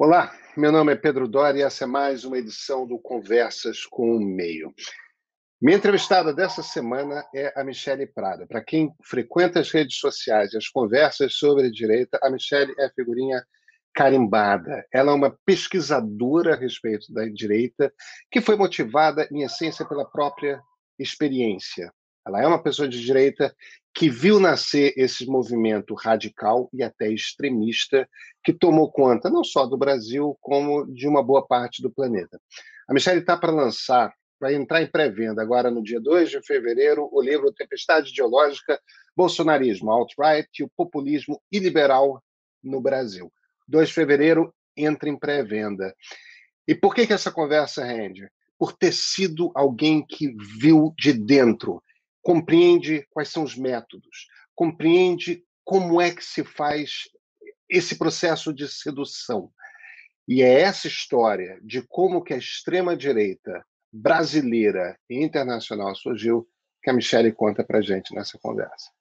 Olá, meu nome é Pedro Doria e essa é mais uma edição do Conversas com o Meio. Minha entrevistada dessa semana é a Michele Prado. Para quem frequenta as redes sociais e as conversas sobre a direita, a Michele é a figurinha carimbada. Ela é uma pesquisadora a respeito da direita que foi motivada, em essência, pela própria experiência. Ela é uma pessoa de direita que viu nascer esse movimento radical e até extremista que tomou conta não só do Brasil, como de uma boa parte do planeta. A Michele está para lançar, vai entrar em pré-venda agora no dia 2 de fevereiro, o livro Tempestade Ideológica, Bolsonarismo, Alt-Right e o Populismo Iliberal no Brasil. 2 de fevereiro entra em pré-venda. E por que essa conversa rende? Por ter sido alguém que viu de dentro, compreende quais são os métodos, compreende como é que se faz esse processo de sedução. E é essa história de como que a extrema-direita brasileira e internacional surgiu que a Michele conta para a gente nessa conversa.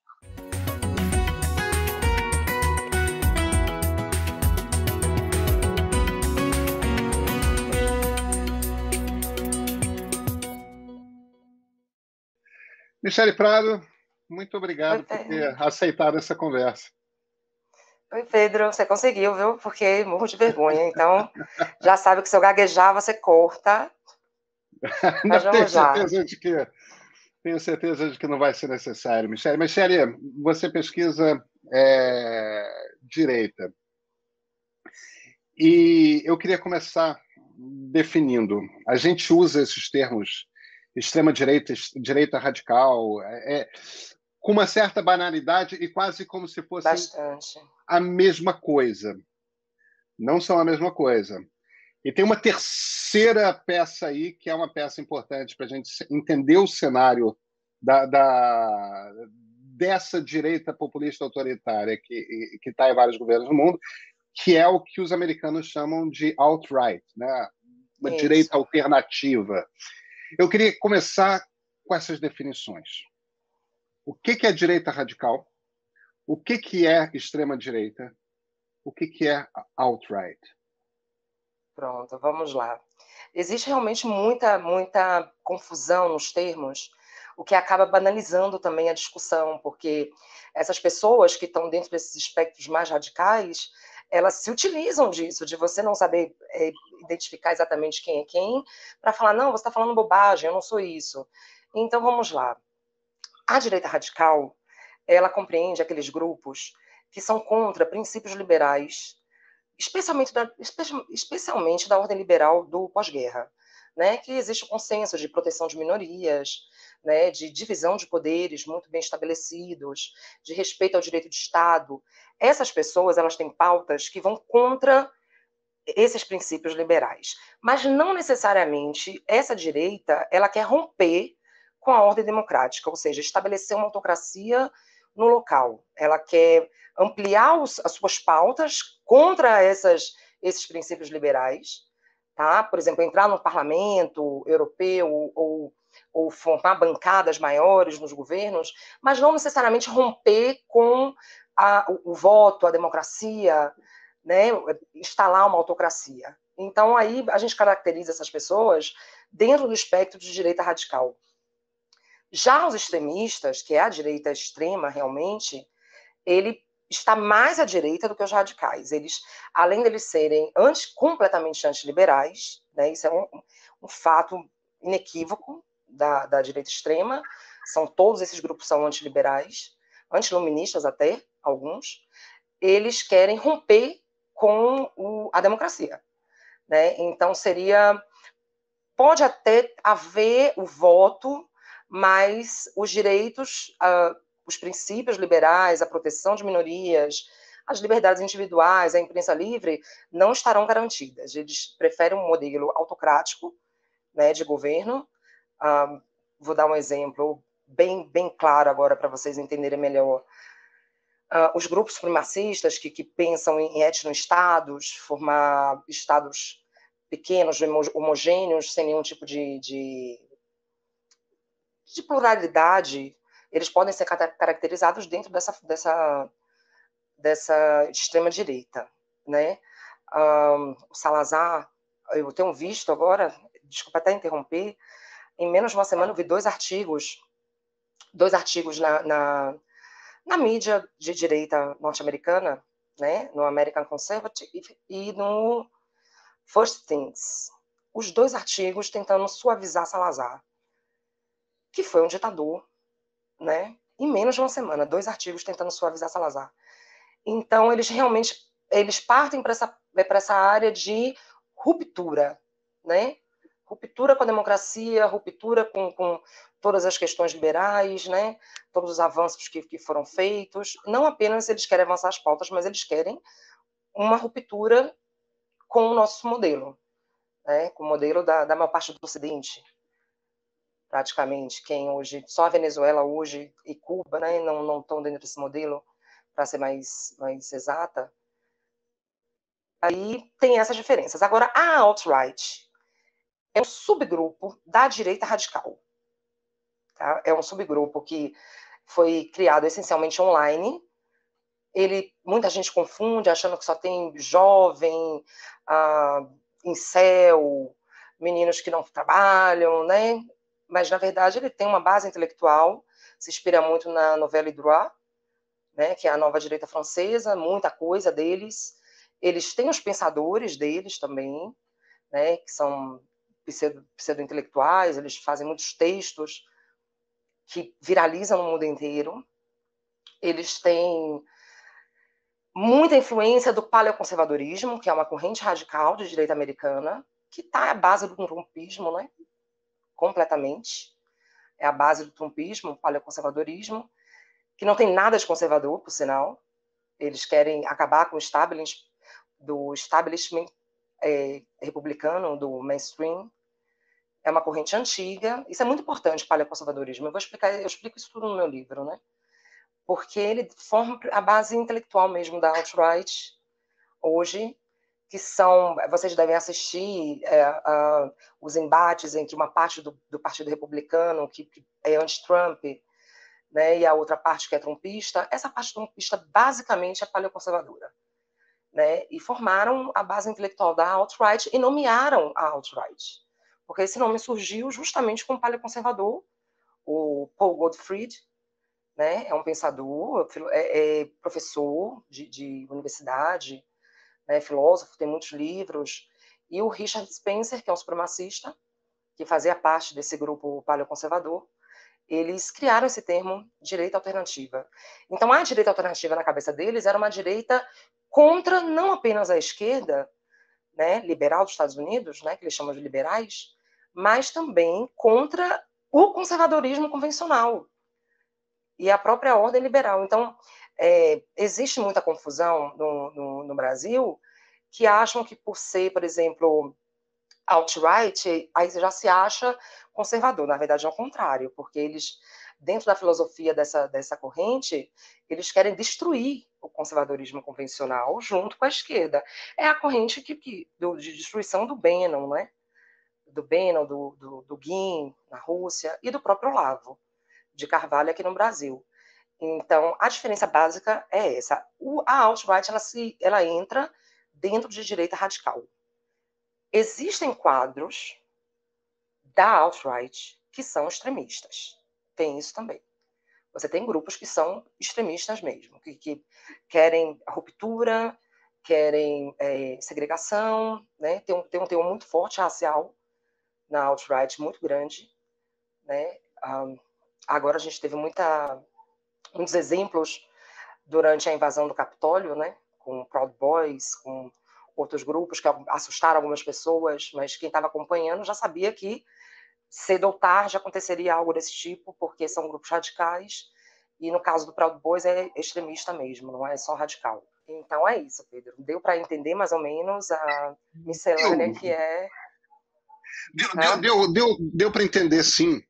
Michele Prado, muito obrigado por ter aceitado essa conversa. Oi, Pedro, você conseguiu, viu? Porque morro de vergonha. Então, já sabe que se eu gaguejar, você corta. Mas vamos lá. Tenho certeza de que não vai ser necessário, Michele. Michele, você pesquisa direita. E eu queria começar definindo. A gente usa esses termos extrema-direita, direita radical, com uma certa banalidade e quase como se fossem Bastante. a mesma coisa. Não são a mesma coisa. E tem uma terceira peça aí, que é uma peça importante para a gente entender o cenário dessa direita populista autoritária que está em vários governos do mundo, que é o que os americanos chamam de alt-right, né? Uma direita alternativa. Eu queria começar com essas definições. O que é direita radical? O que é extrema-direita? O que é alt-right? Pronto, vamos lá. Existe realmente muita confusão nos termos, o que acaba banalizando também a discussão, porque essas pessoas que estão dentro desses espectros mais radicais, elas se utilizam disso, de você não saber identificar exatamente quem é quem, para falar, não, você está falando bobagem, eu não sou isso. Então, vamos lá. A direita radical, ela compreende aqueles grupos que são contra princípios liberais, especialmente da ordem liberal do pós-guerra, né, que existe o consenso de proteção de minorias, né, de divisão de poderes muito bem estabelecidos, de respeito ao direito de Estado. Essas pessoas, elas têm pautas que vão contra esses princípios liberais, mas não necessariamente essa direita, ela quer romper com a ordem democrática, ou seja, estabelecer uma autocracia no local. Ela quer ampliar as suas pautas contra esses princípios liberais, tá? Por exemplo, entrar no parlamento europeu ou formar bancadas maiores nos governos, mas não necessariamente romper com o voto, a democracia, né? Instalar uma autocracia. Então, aí a gente caracteriza essas pessoas dentro do espectro de direita radical. Já os extremistas, que é a direita extrema realmente, ele está mais à direita do que os radicais. Eles, além de eles serem completamente antiliberais, né, isso é um fato inequívoco da direita extrema, todos esses grupos são antiliberais, antiluministas até, alguns, eles querem romper com a democracia. Né? Então, pode até haver o voto, mas os direitos, os princípios liberais, a proteção de minorias, as liberdades individuais, a imprensa livre, não estarão garantidas. Eles preferem um modelo autocrático, né, de governo. Vou dar um exemplo bem claro agora para vocês entenderem melhor. Os grupos supremacistas que pensam em etnoestados, formar estados pequenos, homogêneos, sem nenhum tipo de pluralidade, eles podem ser caracterizados dentro dessa extrema-direita, né? o Salazar, eu tenho visto agora, desculpa até interromper, em menos de uma semana eu vi dois artigos na mídia de direita norte-americana, né, no American Conservative e no First Things. Os dois artigos tentando suavizar Salazar, que foi um ditador, né? Em menos de uma semana, dois artigos tentando suavizar Salazar. Então, eles partem para essa área de ruptura, né? Ruptura com a democracia, ruptura com todas as questões liberais, né? Todos os avanços que foram feitos. Não apenas eles querem avançar as pautas, mas eles querem uma ruptura com o nosso modelo, né? Com o modelo da maior parte do Ocidente, praticamente. Quem hoje, só a Venezuela hoje e Cuba, né? Não estão dentro desse modelo, para ser mais exata. Aí tem essas diferenças. Agora, a alt-right é um subgrupo da direita radical. Tá? É um subgrupo que foi criado essencialmente online. Muita gente confunde, achando que só tem jovem, incel, meninos que não trabalham, né? Mas, na verdade, ele tem uma base intelectual, se inspira muito na Nouvelle Droit, né? Que é a nova direita francesa, muita coisa deles. Eles têm os pensadores deles também, né, que são pseudo-intelectuais, eles fazem muitos textos que viralizam no mundo inteiro. Eles têm muita influência do paleoconservadorismo, que é uma corrente radical de direita americana, que está à base do trumpismo, né, completamente. É a base do trumpismo, o paleoconservadorismo, que não tem nada de conservador, por sinal. Eles querem acabar com o establishment republicano, do mainstream. É uma corrente antiga. Isso é muito importante, o paleoconservadorismo. Eu explico isso tudo no meu livro, né? Porque ele forma a base intelectual mesmo da alt-right hoje, que são, vocês devem assistir os embates entre uma parte do Partido Republicano, que é anti-Trump, né, e a outra parte que é trumpista. Essa parte trumpista basicamente é paleoconservadora. Né, e formaram a base intelectual da alt-right e nomearam a alt-right. Porque esse nome surgiu justamente com o paleoconservador, o Paul Goldfried, né, é um pensador, professor de universidade, né, filósofo, tem muitos livros, e o Richard Spencer, que é um supremacista, que fazia parte desse grupo paleoconservador, eles criaram esse termo direita alternativa. Então, a direita alternativa na cabeça deles era uma direita contra não apenas a esquerda, né, liberal dos Estados Unidos, né, que eles chamam de liberais, mas também contra o conservadorismo convencional e a própria ordem liberal. Então, existe muita confusão no Brasil, que acham que por ser, por exemplo, alt-right, aí já se acha conservador. Na verdade, é o contrário, porque eles, dentro da filosofia dessa corrente, eles querem destruir o conservadorismo convencional junto com a esquerda. É a corrente de destruição do Bannon, né? Do Bannon, do Guin, na Rússia, e do próprio Olavo de Carvalho aqui no Brasil. Então, a diferença básica é essa. A alt-right, ela entra dentro de direita radical. Existem quadros da alt-right que são extremistas. Tem isso também. Você tem grupos que são extremistas mesmo, que querem ruptura, querem segregação, né? Tem um teor muito forte racial na alt-right, muito grande, né? Agora a gente teve muitos exemplos durante a invasão do Capitólio, né? Com Proud Boys, com outros grupos que assustaram algumas pessoas, mas quem estava acompanhando já sabia que cedo ou tarde aconteceria algo desse tipo, porque são grupos radicais, e no caso do Proud Boys é extremista mesmo, não é só radical. Então é isso, Pedro. Deu para entender mais ou menos a miscelânea que é... Deu para entender, sim.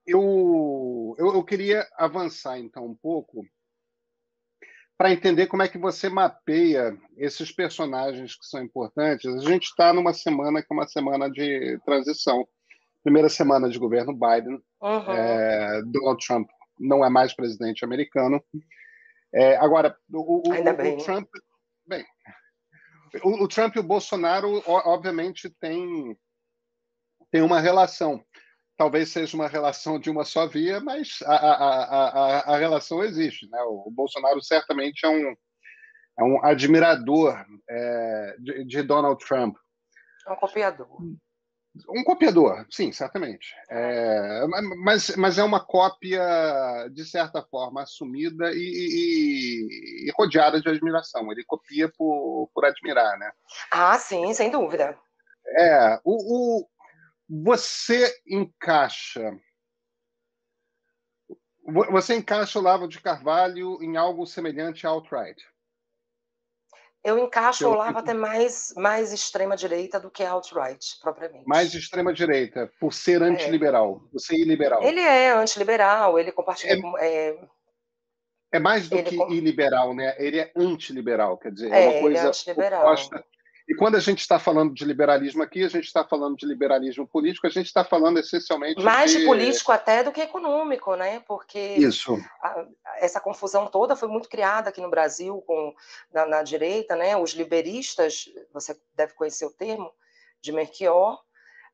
Eu queria avançar, então, um pouco para entender como é que você mapeia esses personagens que são importantes. A gente está numa semana que é uma semana de transição. Primeira semana de governo Biden. Donald Trump não é mais presidente americano. Agora, Ainda bem. o Trump... Bem, o Trump e o Bolsonaro, obviamente, têm uma relação. Talvez seja uma relação de uma só via, mas a relação existe. Né? O Bolsonaro certamente é um admirador de Donald Trump. É um copiador. Um copiador, sim, certamente. Mas é uma cópia, de certa forma, assumida e rodeada de admiração. Ele copia por admirar, né? Ah, sim, sem dúvida. Você encaixa o Olavo de Carvalho em algo semelhante a alt-right? Eu encaixo o Olavo até mais extrema-direita do que alt-right, propriamente. Mais extrema-direita, por ser antiliberal, por ser iliberal. Ele é antiliberal, ele compartilha... É mais do que iliberal, né? Ele é antiliberal, quer dizer, é uma coisa oposta. E quando a gente está falando de liberalismo aqui, a gente está falando de liberalismo político, a gente está falando essencialmente mais de político até do que econômico, né? Porque isso. Essa confusão toda foi muito criada aqui no Brasil na direita, né? Os liberistas, você deve conhecer o termo, de Melchior,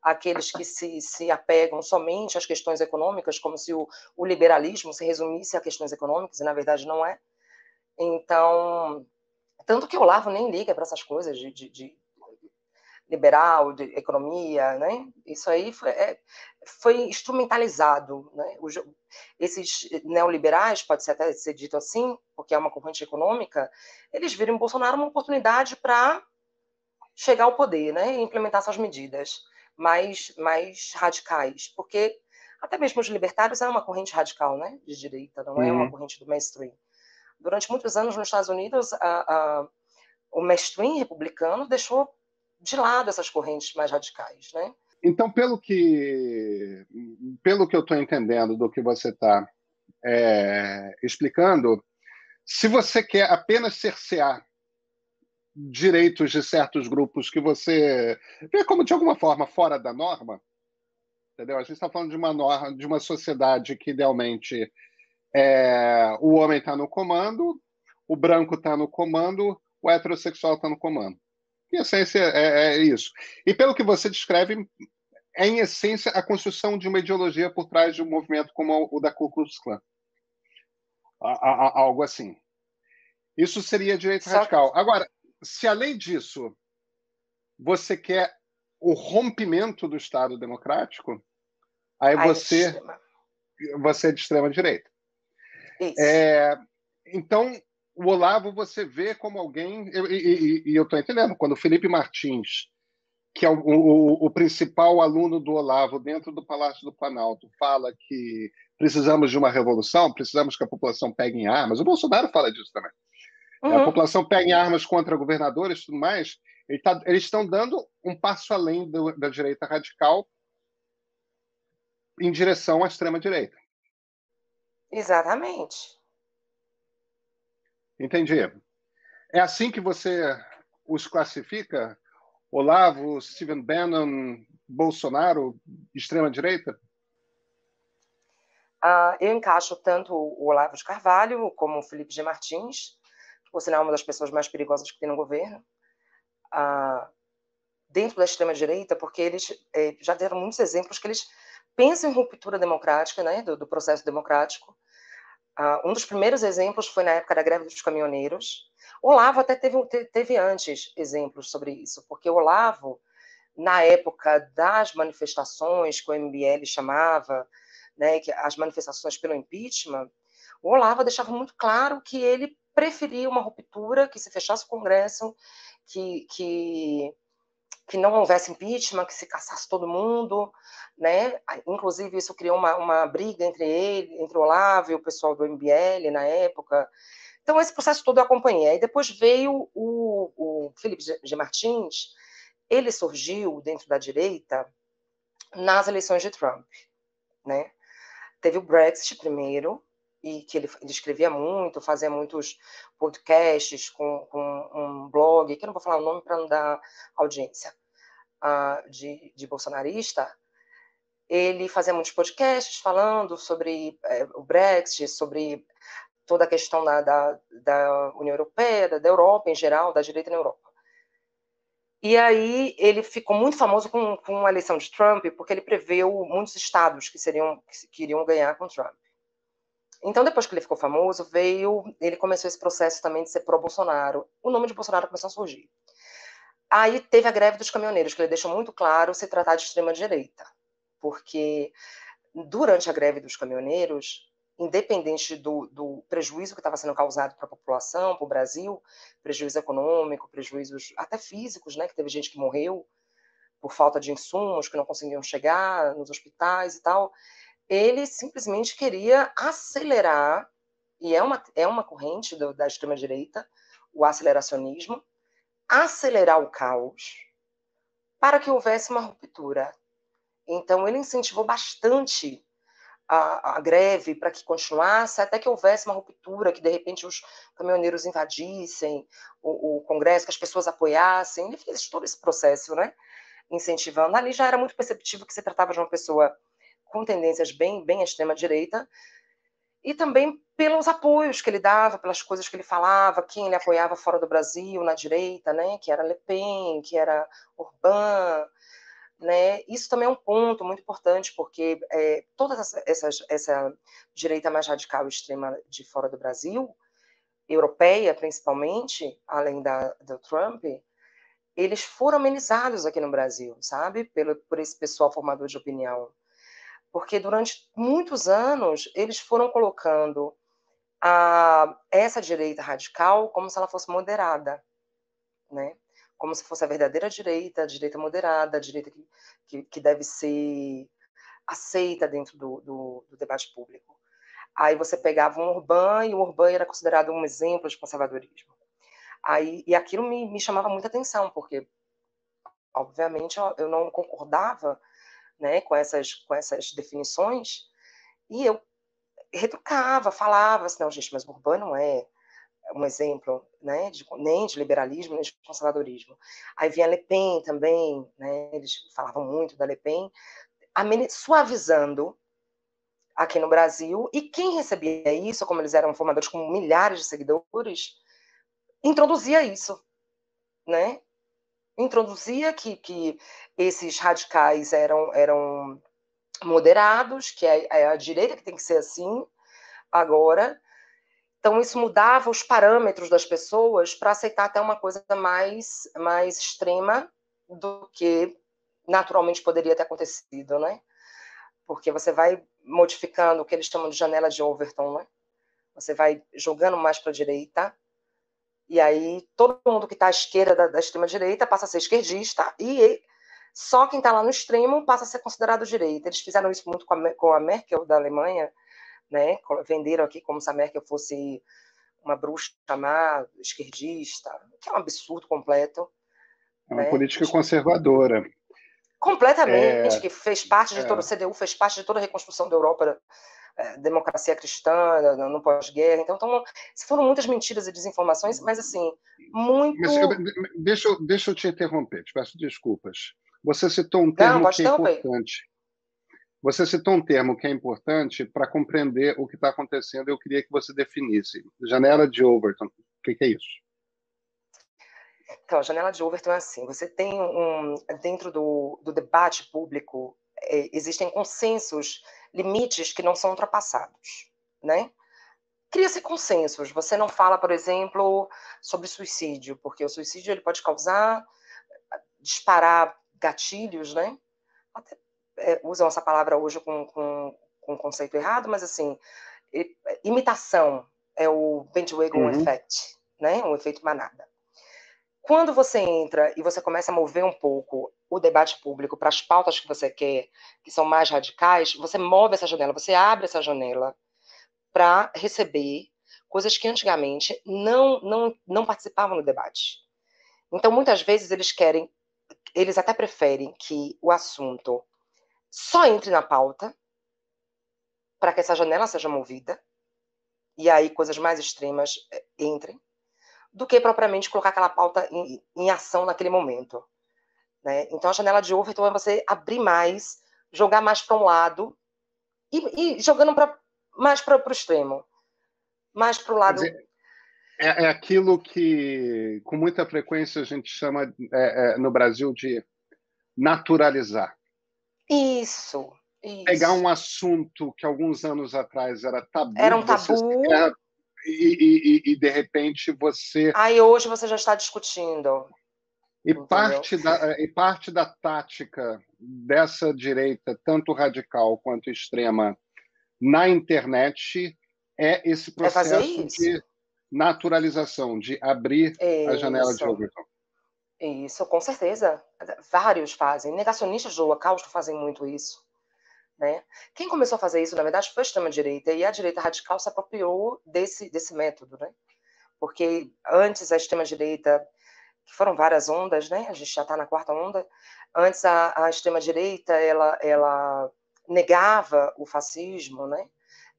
aqueles que se apegam somente às questões econômicas, como se o liberalismo se resumisse a questões econômicas, e na verdade não é. Então, tanto que o Olavo nem liga para essas coisas de liberal, de economia, né? Isso aí foi instrumentalizado, né? Esses neoliberais, pode ser até ser dito assim, porque é uma corrente econômica, eles viram em Bolsonaro uma oportunidade para chegar ao poder, né? E implementar suas medidas mais radicais, porque até mesmo os libertários é uma corrente radical, né? De direita, não é uma corrente do mainstream. Durante muitos anos nos Estados Unidos, o mainstream republicano deixou de lado essas correntes mais radicais, né? Então, pelo que eu estou entendendo do que você está explicando, se você quer apenas cercear direitos de certos grupos que você vê como, de alguma forma, fora da norma, entendeu? A gente está falando de uma norma, de uma sociedade que, idealmente, o homem está no comando, o branco está no comando, o heterossexual está no comando. Em essência, é isso. E pelo que você descreve, é, em essência, a construção de uma ideologia por trás de um movimento como o da Ku Klux Klan. Algo assim. Isso seria direita radical. Agora, se além disso você quer o rompimento do Estado democrático, aí você é de extrema direita. Então, o Olavo você vê como alguém... E eu estou entendendo, quando o Felipe Martins, que é o principal aluno do Olavo dentro do Palácio do Planalto, fala que precisamos de uma revolução, precisamos que a população pegue em armas. O Bolsonaro fala disso também. A população pega em armas contra governadores e tudo mais. Eles estão dando um passo além da direita radical em direção à extrema-direita. Exatamente. Entendi. É assim que você os classifica? Olavo, Stephen Bannon, Bolsonaro, extrema-direita? Eu encaixo tanto o Olavo de Carvalho como o Felipe G. Martins, que, por sinal, é uma das pessoas mais perigosas que tem no governo, dentro da extrema-direita, porque eles já deram muitos exemplos que eles pensam em ruptura democrática, né, do processo democrático. Um dos primeiros exemplos foi na época da greve dos caminhoneiros. O Olavo até teve antes exemplos sobre isso, porque o Olavo, na época das manifestações que o MBL chamava, né, que as manifestações pelo impeachment, o Olavo deixava muito claro que ele preferia uma ruptura, que se fechasse o Congresso, que não houvesse impeachment, que se caçasse todo mundo, né? Inclusive isso criou uma briga entre o Olavo e o pessoal do MBL na época. Então esse processo todo eu acompanhei. Aí depois veio o Felipe G. Martins, ele surgiu dentro da direita nas eleições de Trump, né? Teve o Brexit primeiro, e que ele escrevia muito, fazia muitos podcasts com um blog, que eu não vou falar o nome para não dar audiência, de bolsonarista. Ele fazia muitos podcasts falando sobre o Brexit, sobre toda a questão da União Europeia, da Europa em geral, da direita na Europa. E aí ele ficou muito famoso com a eleição de Trump, porque ele preveu muitos estados que iriam ganhar com Trump. Então, depois que ele ficou famoso, ele começou esse processo também de ser pró-Bolsonaro. O nome de Bolsonaro começou a surgir. Aí teve a greve dos caminhoneiros, que ele deixou muito claro se tratar de extrema-direita. Porque durante a greve dos caminhoneiros, independente do prejuízo que estava sendo causado para a população, para o Brasil, prejuízo econômico, prejuízos até físicos, né, que teve gente que morreu por falta de insumos, que não conseguiam chegar nos hospitais e tal, ele simplesmente queria acelerar, e é uma corrente da extrema-direita, o aceleracionismo, acelerar o caos para que houvesse uma ruptura. Então, ele incentivou bastante a greve para que continuasse, até que houvesse uma ruptura, que de repente os caminhoneiros invadissem o Congresso, que as pessoas apoiassem. Ele fez todo esse processo, né? Incentivando. Ali já era muito perceptível que se tratava de uma pessoa com tendências bem à extrema-direita, e também pelos apoios que ele dava, pelas coisas que ele falava, quem ele apoiava fora do Brasil, na direita, né? Que era Le Pen, que era Orbán, né? Isso também é um ponto muito importante, porque toda essa direita mais radical e extrema de fora do Brasil, europeia principalmente, além do Trump, eles foram amenizados aqui no Brasil, sabe? Por esse pessoal formador de opinião. Porque durante muitos anos eles foram colocando essa direita radical como se ela fosse moderada, né? Como se fosse a verdadeira direita, a direita moderada, a direita que deve ser aceita dentro do debate público. Aí você pegava um Orbán, e o Orbán era considerado um exemplo de conservadorismo. E aquilo me chamava muita atenção, porque, obviamente, eu não concordava, né, com essas definições, e eu retrucava, falava assim, não, gente, mas o Orbán não é um exemplo, né, nem de liberalismo, nem de conservadorismo. Aí vinha Le Pen também, né, eles falavam muito da Le Pen, suavizando aqui no Brasil, e quem recebia isso, como eles eram formadores com milhares de seguidores, introduzia isso, né? Introduzia que esses radicais eram moderados, que é a direita que tem que ser assim agora. Então, isso mudava os parâmetros das pessoas para aceitar até uma coisa mais extrema do que naturalmente poderia ter acontecido, né? Porque você vai modificando o que eles chamam de janela de Overton, né? Você vai jogando mais para a direita, e aí todo mundo que está à esquerda da extrema-direita passa a ser esquerdista, e só quem está lá no extremo passa a ser considerado direita. Eles fizeram isso muito com a Merkel da Alemanha, né? Venderam aqui como se a Merkel fosse uma bruxa má, esquerdista, que é um absurdo completo. É uma Né? política conservadora. Completamente, que fez parte de todo o CDU, fez parte de toda a reconstrução da Europa, democracia cristã, no pós-guerra. Então, foram muitas mentiras e desinformações, mas, assim, muito... Mas deixa eu te interromper, te peço desculpas. Você citou um termo que é importante. Você citou um termo que é importante para compreender o que está acontecendo. Eu queria que você definisse. Janela de Overton. O que é isso? Então, a janela de Overton é assim. Você tem dentro do debate público, existem consensos, limites que não são ultrapassados, né? Cria-se consensos. Você não fala, por exemplo, sobre suicídio, porque o suicídio ele pode disparar gatilhos, né? Até, usam essa palavra hoje com um conceito errado, mas assim, imitação é o bandwagon effect, né? Um efeito manada. Quando você entra e você começa a mover um pouco o debate público para as pautas que você quer, que são mais radicais, você move essa janela, você abre essa janela para receber coisas que antigamente não participavam no debate. Então, muitas vezes, eles até preferem que o assunto só entre na pauta, para que essa janela seja movida, e aí coisas mais extremas entrem, do que propriamente colocar aquela pauta em ação naquele momento. Né? Então, a janela de Overton é você abrir mais, jogar mais para um lado, e jogando mais para o extremo. Mais para o lado É aquilo que, com muita frequência, a gente chama no Brasil de naturalizar. Isso, Pegar um isso. assunto que alguns anos atrás era Era tabu, um você tabu, sequer, de repente você. aí hoje você já está discutindo, entendeu? E parte da tática dessa direita, tanto radical quanto extrema, na internet, é esse É fazer processo isso. de naturalização, de abrir a janela de Isso. Overton. Isso, com certeza. Vários fazem. Negacionistas do Holocausto fazem muito isso. Né? Quem começou a fazer isso, na verdade, foi a extrema-direita, e a direita radical se apropriou desse método. Né? Porque antes a extrema-direita, que foram várias ondas, né? A gente já está na quarta onda, antes a extrema-direita ela negava o fascismo, né?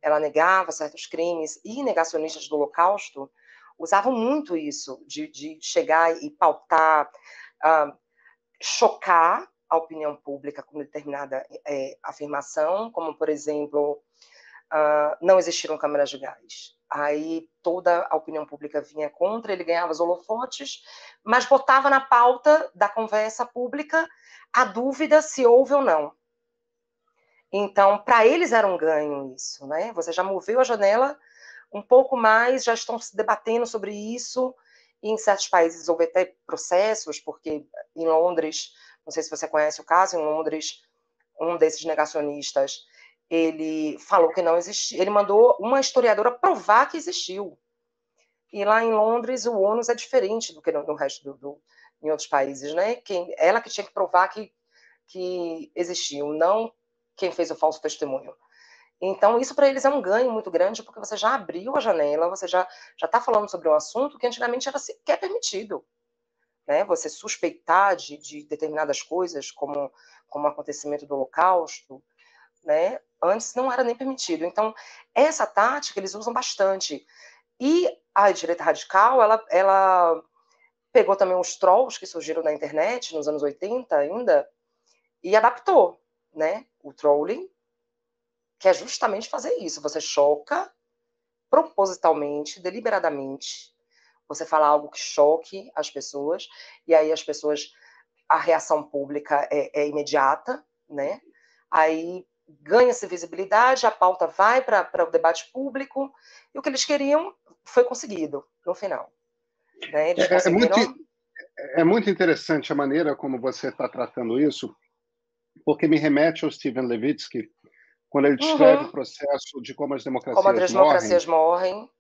Ela negava certos crimes, e negacionistas do Holocausto usavam muito isso, de chegar e pautar, chocar a opinião pública com determinada afirmação, como, por exemplo, não existiram câmeras de gás. Aí toda a opinião pública vinha contra, ele ganhava os holofotes, mas botava na pauta da conversa pública a dúvida se houve ou não. Então, para eles era um ganho isso, né? Você já moveu a janela um pouco mais, já estão se debatendo sobre isso, e em certos países houve até processos, porque em Londres, não sei se você conhece o caso, em Londres, um desses negacionistas, ele falou que não existia, ele mandou uma historiadora provar que existiu. E lá em Londres o ônus é diferente do que no resto em outros países, né? Ela que tinha que provar que existiu, não quem fez o falso testemunho. Então, isso para eles é um ganho muito grande, porque você já abriu a janela, você já está falando sobre um assunto que antigamente era sequer permitido. Né? Você suspeitar de determinadas coisas, como o acontecimento do Holocausto, né? Antes não era nem permitido. Então, essa tática eles usam bastante. E a direita radical, ela pegou também os trolls que surgiram na internet, nos anos 80 ainda, e adaptou, né? O trolling, que é justamente fazer isso. Você choca propositalmente, deliberadamente, você fala algo que choque as pessoas, e aí as pessoas, a reação pública é imediata, né? Aí ganha-se visibilidade, a pauta vai para o debate público, e o que eles queriam foi conseguido, no final. Né? Eles É, é, muito, conseguiram. é muito interessante a maneira como você está tratando isso, porque me remete ao Steven Levitsky, quando ele descreve o Uhum. processo de como as Como democracias as morrem. democracias morrem.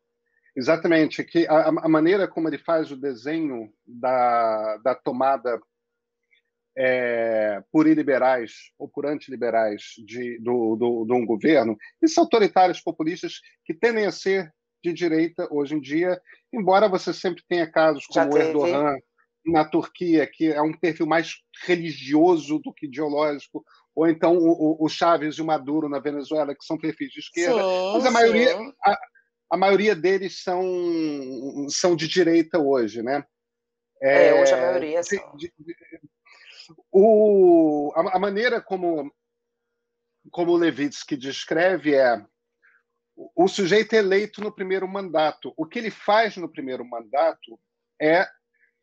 Exatamente, que a maneira como ele faz o desenho da tomada por iliberais ou por antiliberais de um governo, esses autoritários populistas que tendem a ser de direita hoje em dia, embora você sempre tenha casos Já como o teve. Erdogan na Turquia, que é um perfil mais religioso do que ideológico, ou então o Chávez e o Maduro na Venezuela, que são perfis de esquerda, mas Sim, a maioria, sim. a maioria deles são de direita hoje, né? Hoje a maioria De, são. de, a maneira como o Levitsky descreve é o sujeito eleito no primeiro mandato. O que ele faz no primeiro mandato é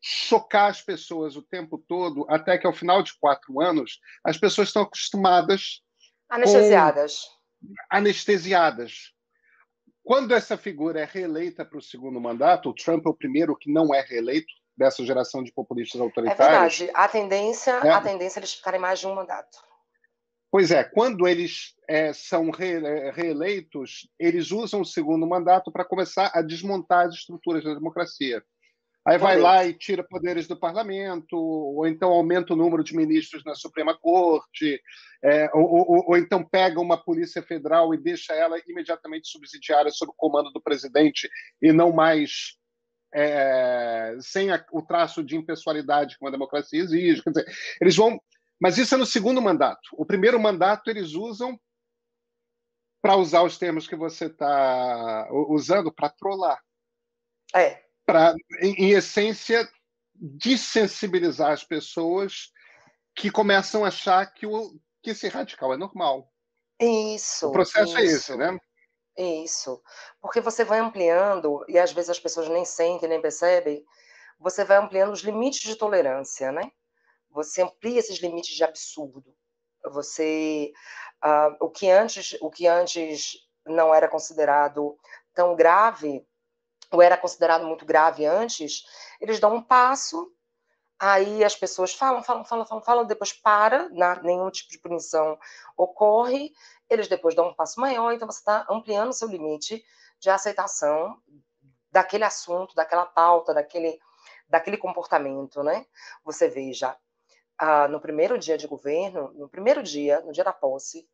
chocar as pessoas o tempo todo, até que ao final de 4 anos as pessoas estão acostumadas com Anestesiadas. anestesiadas. Quando essa figura é reeleita para o segundo mandato, o Trump é o primeiro que não é reeleito dessa geração de populistas É autoritários. verdade. A tendência é eles ficarem mais de um mandato. Pois é, quando eles são reeleitos, eles usam o segundo mandato para começar a desmontar as estruturas da democracia. Aí Por vai lá dentro. e tira poderes do parlamento, ou então aumenta o número de ministros na Suprema Corte, ou então pega uma polícia federal e deixa ela imediatamente subsidiária sob o comando do presidente e não mais sem o traço de impessoalidade que uma democracia exige. Quer dizer, eles vão. Mas isso é no segundo mandato. O primeiro mandato eles usam para usar os termos que você está usando para trollar. É. Para, em essência, desensibilizar as pessoas que começam a achar que esse radical é normal. O Isso, processo é esse, isso. né? Isso. Porque você vai ampliando, e às vezes as pessoas nem sentem, nem percebem, você vai ampliando os limites de tolerância, né? Você amplia esses limites de absurdo. Você, o que antes não era considerado tão grave, ou era considerado muito grave antes, eles dão um passo, aí as pessoas falam, depois para, nenhum tipo de punição ocorre, eles depois dão um passo maior, então você está ampliando o seu limite de aceitação daquele assunto, daquela pauta, daquele comportamento, né? Você veja, no primeiro dia de governo, no primeiro dia, no dia da posse,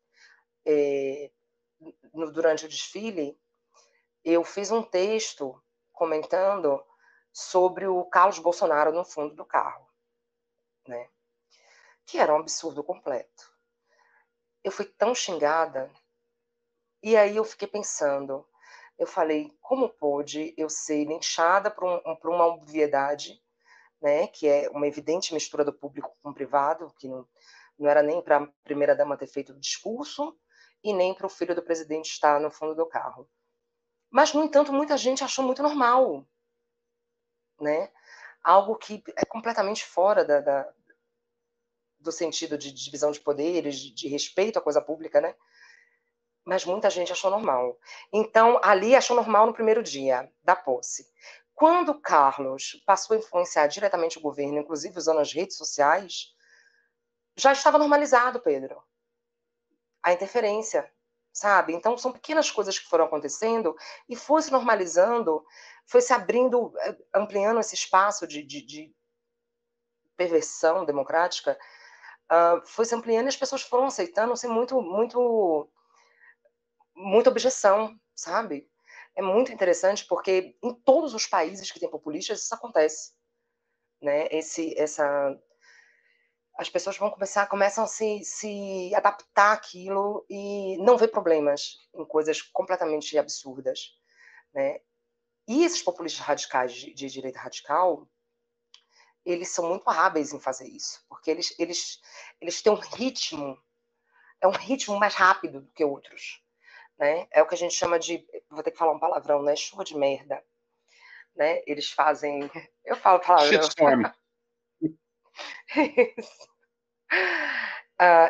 durante o desfile, eu fiz um texto comentando sobre o Carlos Bolsonaro no fundo do carro, né? Que era um absurdo completo. Eu fui tão xingada, e aí eu fiquei pensando, eu falei, como pode eu ser linchada por uma obviedade, né, que é uma evidente mistura do público com o privado, que não era nem para a primeira-dama ter feito o discurso, e nem para o filho do presidente estar no fundo do carro. Mas, no entanto, muita gente achou muito normal, né? Algo que é completamente fora do sentido de divisão de poderes, de respeito à coisa pública, né? Mas muita gente achou normal. Então, ali achou normal no primeiro dia da posse. Quando o Carlos passou a influenciar diretamente o governo, inclusive usando as redes sociais, já estava normalizado, Pedro, a interferência, sabe? Então, são pequenas coisas que foram acontecendo e foi se normalizando, foi se abrindo, ampliando esse espaço de perversão democrática, foi se ampliando e as pessoas foram aceitando sem muita objeção, sabe? É muito interessante porque em todos os países que têm populistas isso acontece, né? As pessoas começam a se adaptar àquilo e não ver problemas em coisas completamente absurdas, né? E esses populistas radicais de direita radical, eles são muito hábeis em fazer isso, porque eles têm um ritmo, é um ritmo mais rápido do que outros, né? É o que a gente chama de, vou ter que falar um palavrão, né? Chuva de merda, né? Eles fazem, eu falo palavrão. Shitstorm.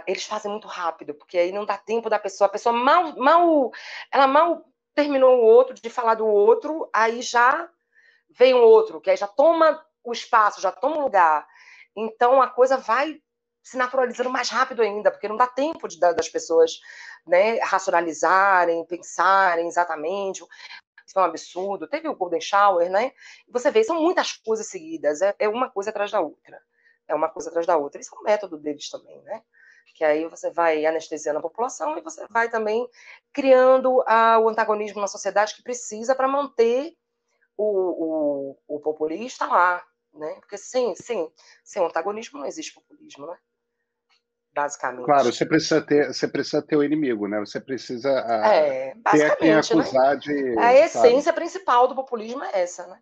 Eles fazem muito rápido, porque aí não dá tempo da pessoa, a pessoa ela mal terminou o outro, de falar do outro, aí já vem um outro, que aí já toma o espaço, já toma o lugar. Então a coisa vai se naturalizando mais rápido ainda, porque não dá tempo das pessoas, né, racionalizarem, pensarem exatamente. Isso é um absurdo. Teve o Golden Shower, né? Você vê, são muitas coisas seguidas, é uma coisa atrás da outra. É uma coisa atrás da outra. Isso é um método deles também, né? Que aí você vai anestesiando a população e você vai também criando o antagonismo na sociedade que precisa para manter o populista lá, né? Porque sem o antagonismo não existe populismo, né? Claro, Basicamente. você precisa ter o inimigo, né? Você precisa ter a quem Basicamente, né? acusar A claro. essência principal do populismo é essa, né?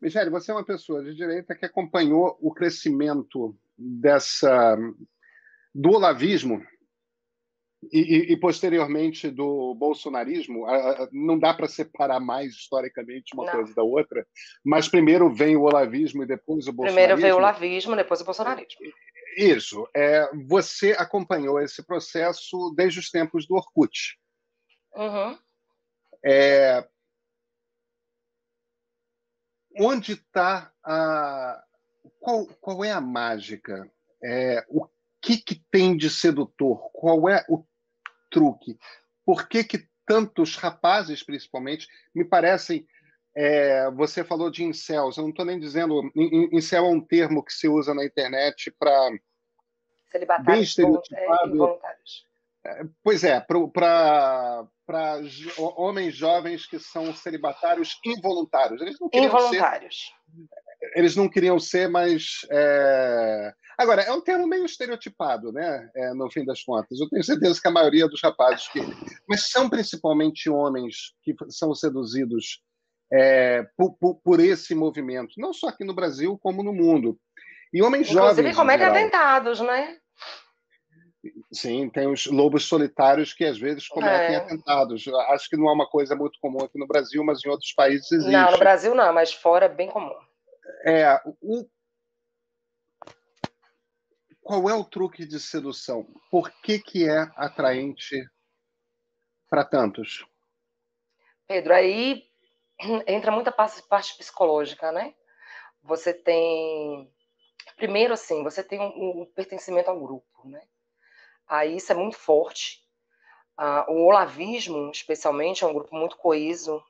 Michele, você é uma pessoa de direita que acompanhou o crescimento do olavismo e posteriormente do bolsonarismo. Não dá para separar mais historicamente uma Não. coisa da outra, mas primeiro vem o olavismo e depois o Primeiro veio o bolsonarismo. lavismo, depois o bolsonarismo. Isso. Você acompanhou esse processo desde os tempos do Orkut. Uhum. Onde está a. Qual é a mágica? O que tem de sedutor? Qual é o truque? Por que tantos rapazes, principalmente, me parecem. Você falou de incels, eu não estou nem dizendo. Incel é um termo que se usa na internet para bem Celibatários estereotipado. involuntários. Pois é, para homens jovens que são celibatários involuntários. Involuntários. Eles não queriam ser, mas. Agora, é um termo meio estereotipado, né? No fim das contas. Eu tenho certeza que a maioria dos rapazes que. Mas são principalmente homens que são seduzidos por esse movimento, não só aqui no Brasil, como no mundo. E homens Inclusive jovens em cometem geral. atentados, né? Sim, tem os lobos solitários que às vezes cometem É. atentados. Acho que não é uma coisa muito comum aqui no Brasil, mas em outros países Não, no existe. Brasil não, mas fora é bem comum. Qual é o truque de sedução? Por que é atraente para tantos? Pedro, aí entra muita parte psicológica, né? Você tem. Primeiro, assim, você tem um pertencimento ao grupo, né? Aí isso é muito forte. O olavismo, especialmente, é um grupo muito coeso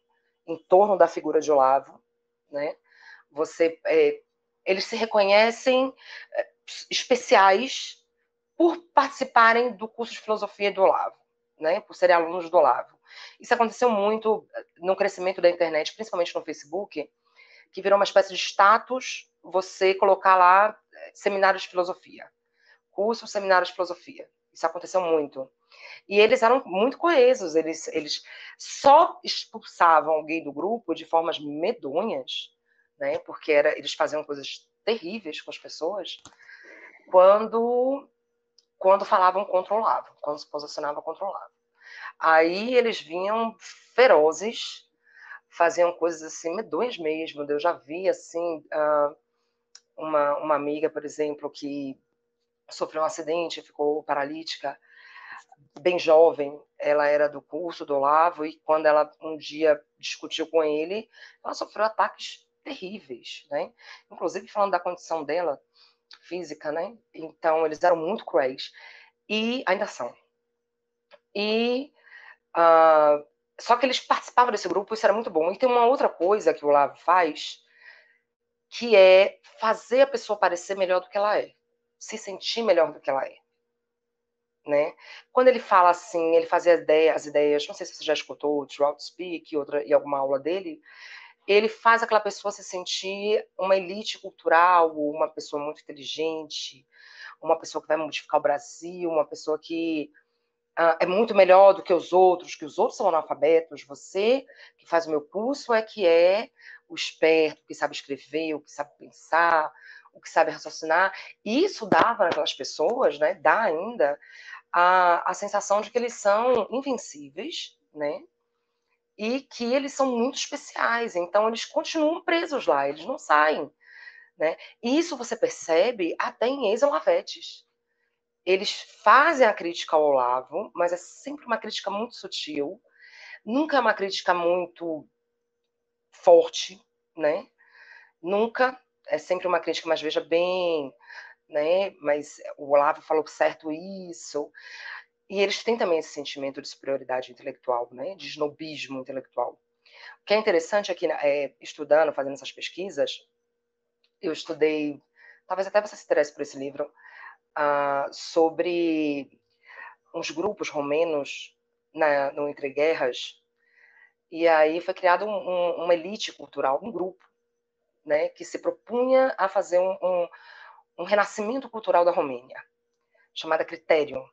em torno da figura de Olavo, né? Eles se reconhecem especiais por participarem do curso de filosofia do Olavo, né? Por serem alunos do Olavo. Isso aconteceu muito no crescimento da internet, principalmente no Facebook, que virou uma espécie de status você colocar lá seminário de filosofia, curso, seminário de filosofia. Isso aconteceu muito. E eles eram muito coesos, eles só expulsavam alguém do grupo de formas medonhas, né? Porque eles faziam coisas terríveis com as pessoas quando falavam contra o Olavo, quando se posicionavam contra o Olavo. Aí eles vinham ferozes, faziam coisas assim medonhas mesmo. Eu já vi assim uma amiga, por exemplo, que sofreu um acidente, ficou paralítica, bem jovem. Ela era do curso do Olavo e quando ela um dia discutiu com ele, ela sofreu ataques terríveis, né? Inclusive falando da condição dela física, né? Então eles eram muito cruéis e ainda são. E só que eles participavam desse grupo, isso era muito bom. E tem uma outra coisa que o Olavo faz, que é fazer a pessoa parecer melhor do que ela é, se sentir melhor do que ela é. Né? Quando ele fala assim, ele fazia as ideias, não sei se você já escutou o Throughout Speak e alguma aula dele, ele faz aquela pessoa se sentir uma elite cultural, uma pessoa muito inteligente, uma pessoa que vai modificar o Brasil, uma pessoa que é muito melhor do que os outros são analfabetos. Você que faz o meu curso é que é o esperto, que sabe escrever, o que sabe pensar, o que sabe raciocinar. E isso dava naquelas pessoas, né, dá ainda, a sensação de que eles são invencíveis, né? E que eles são muito especiais. Então, eles continuam presos lá, eles não saem. Né? E isso você percebe até em ex-olavetes. Eles fazem a crítica ao Olavo, mas é sempre uma crítica muito sutil, nunca é uma crítica muito forte, né? Nunca, é sempre uma crítica, mas veja bem, né? Mas o Olavo falou certo isso. E eles têm também esse sentimento de superioridade intelectual, né? De snobismo intelectual. O que é interessante é que, estudando, fazendo essas pesquisas, eu estudei, talvez até você se interesse por esse livro, sobre uns grupos romenos no entreguerras, e aí foi criado uma elite cultural, um grupo, né, que se propunha a fazer um renascimento cultural da Romênia, chamada Criterion.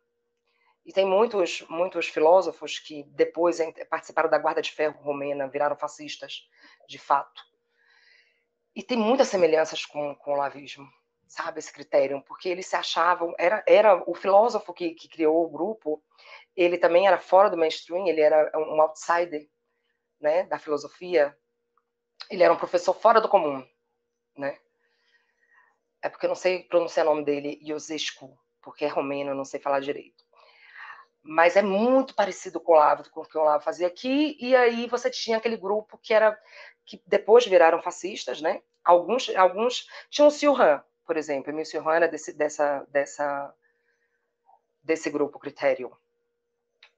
E tem muitos filósofos que depois participaram da Guarda de Ferro romena, viraram fascistas, de fato. E tem muitas semelhanças com o olavismo, sabe, esse critério, porque eles se achavam, era o filósofo que criou o grupo, ele também era fora do mainstream, ele era um outsider, né, da filosofia, ele era um professor fora do comum, né? É porque eu não sei pronunciar o nome dele, Iosescu, porque é romeno, eu não sei falar direito. Mas é muito parecido com o que o Olavo fazia aqui, e aí você tinha aquele grupo que depois viraram fascistas, né? Alguns tinham o Sirhan, por exemplo, Emil Sirhan era desse grupo Criterion.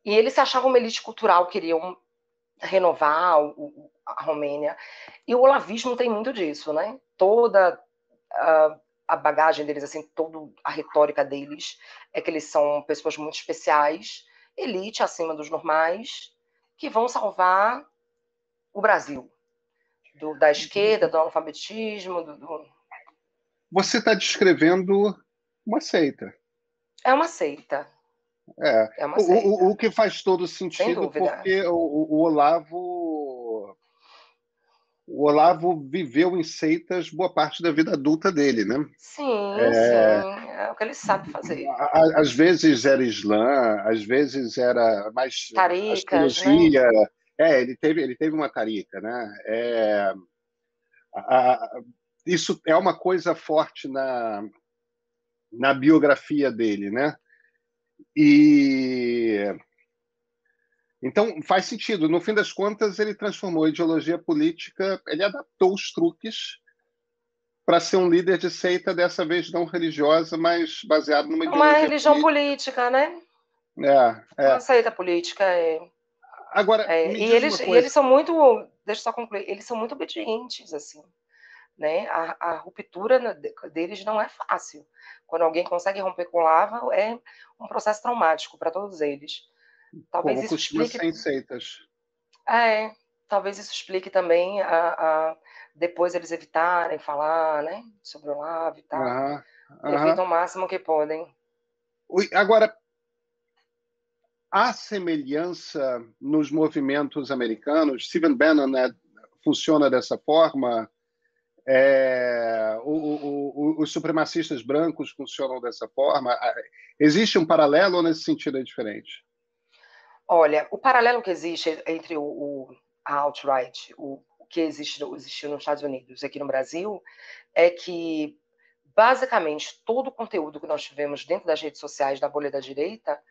E eles se achavam uma elite cultural, queriam renovar a Romênia. E o olavismo tem muito disso, né? Toda a bagagem deles, assim, toda a retórica deles é que eles são pessoas muito especiais, elite acima dos normais, que vão salvar o Brasil da esquerda, do analfabetismo. Você está descrevendo uma seita. É uma seita. É. É uma seita. O que faz todo Sem sentido, dúvida. porque o Olavo o Olavo viveu em seitas boa parte da vida adulta dele, né? Sim, sim, é o que ele sabe fazer. Às vezes era Islã, às vezes era mais Taricas, né? astrologia. Ele teve uma tarica, né? Isso é uma coisa forte na biografia dele, né? E então faz sentido. No fim das contas, ele transformou a ideologia política, ele adaptou os truques para ser um líder de seita, dessa vez não religiosa, mas baseado numa Uma ideologia religião política. política, né? É, Uma é. seita política. Agora, me E diz uma eles coisa. são muito, deixa eu só concluir, eles são muito obedientes, assim, né? A ruptura deles não é fácil. Quando alguém consegue romper com lava, é um processo traumático para todos eles. Talvez Como isso costuma explique, ser em seitas. é, talvez isso explique também depois eles evitarem falar, né, sobre o lava e tal. Aham, aham. Evitam o máximo que podem. Agora, há semelhança nos movimentos americanos? Stephen Bannon, né, funciona dessa forma? Os supremacistas brancos funcionam dessa forma? Existe um paralelo ou nesse sentido é diferente? Olha, o paralelo que existe entre a alt-right, o que existiu nos Estados Unidos e aqui no Brasil, é que, basicamente, todo o conteúdo que nós tivemos dentro das redes sociais da bolha da direita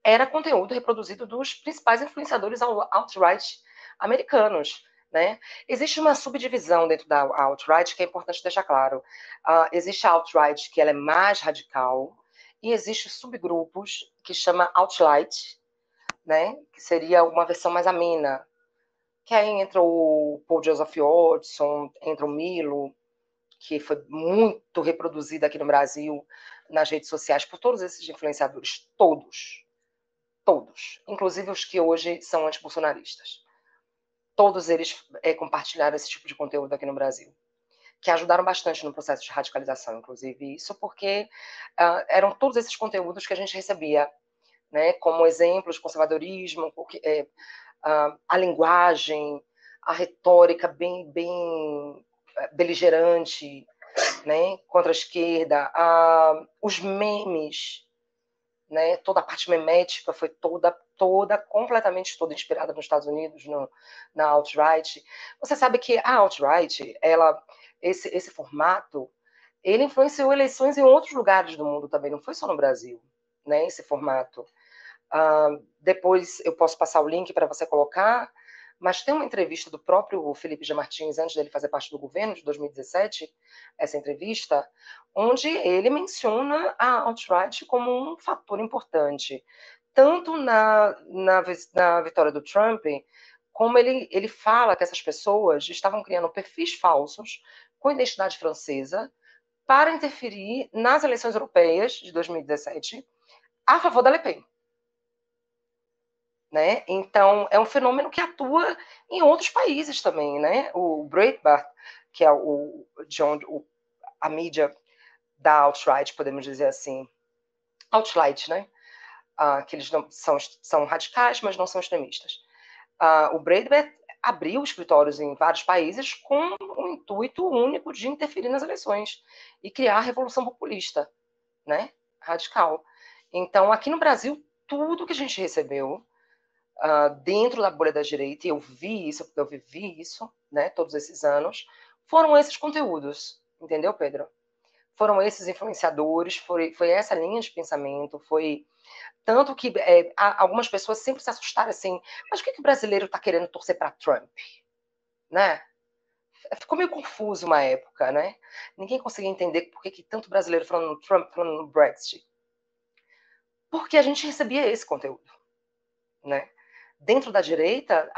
era conteúdo reproduzido dos principais influenciadores alt-right americanos. Né? Existe uma subdivisão dentro da alt-right que é importante deixar claro. Existe a alt-right que ela é mais radical e existe subgrupos que chama alt-light, né? Que seria uma versão mais amena. Que aí entra o Paul Joseph Watson, entra o Milo, que foi muito reproduzido aqui no Brasil nas redes sociais por todos esses influenciadores, todos, inclusive os que hoje são antibolsonaristas. Todos eles compartilharam esse tipo de conteúdo aqui no Brasil, que ajudaram bastante no processo de radicalização, inclusive isso porque eram todos esses conteúdos que a gente recebia, né, como exemplos de conservadorismo, a linguagem, a retórica bem beligerante, né, contra a esquerda, os memes, né, toda a parte memética foi completamente toda inspirada nos Estados Unidos, na alt-right. Você sabe que a alt-right, esse formato, ele influenciou eleições em outros lugares do mundo também, não foi só no Brasil, né, esse formato. Depois eu posso passar o link para você colocar, mas tem uma entrevista do próprio Felipe G. Martins, antes dele fazer parte do governo, de 2017, essa entrevista, onde ele menciona a alt-right como um fator importante, tanto na vitória do Trump, como ele fala que essas pessoas estavam criando perfis falsos com identidade francesa para interferir nas eleições europeias de 2017 a favor da Le Pen. Né? Então, é um fenômeno que atua em outros países também. Né? O Breitbart, que é a mídia da alt-right, podemos dizer assim, alt-right, né? Que eles não são radicais, mas não são extremistas. O Breitbart abriu escritórios em vários países com o intuito único de interferir nas eleições e criar a revolução populista, né? Radical. Então, aqui no Brasil, tudo que a gente recebeu dentro da bolha da direita, e eu vi isso, porque eu vivi isso, né, todos esses anos, foram esses conteúdos, entendeu, Pedro? Foram esses influenciadores, foi essa linha de pensamento, foi tanto que algumas pessoas sempre se assustaram assim, mas por que o brasileiro está querendo torcer para Trump, né? Ficou meio confuso uma época, né? Ninguém conseguia entender por que tanto brasileiro falando no Trump, falando no Brexit. Porque a gente recebia esse conteúdo, né? Dentro da direita,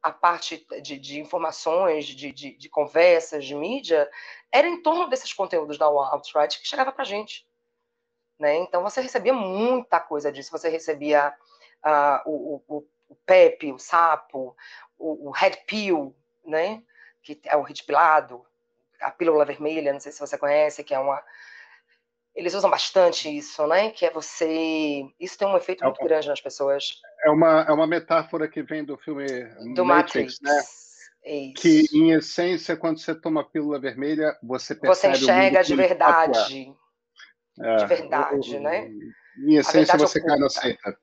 a parte de informações, de conversas, de mídia, era em torno desses conteúdos da alt-right que chegava para a gente. Né? Então, você recebia muita coisa disso. Você recebia o PEP, o sapo, o Red Pill, né? Que é o Red Pilado, a pílula vermelha, não sei se você conhece, que é uma... Eles usam bastante isso, né? Que é você... Isso tem um efeito muito grande nas pessoas. É uma metáfora que vem do filme Do Matrix, Matrix. né? Que, Isso. em essência, quando você toma a pílula vermelha, você Você percebe o mundo enxerga de como de fato é. de É, verdade, né? em A essência, verdade você cai na oculta. seita.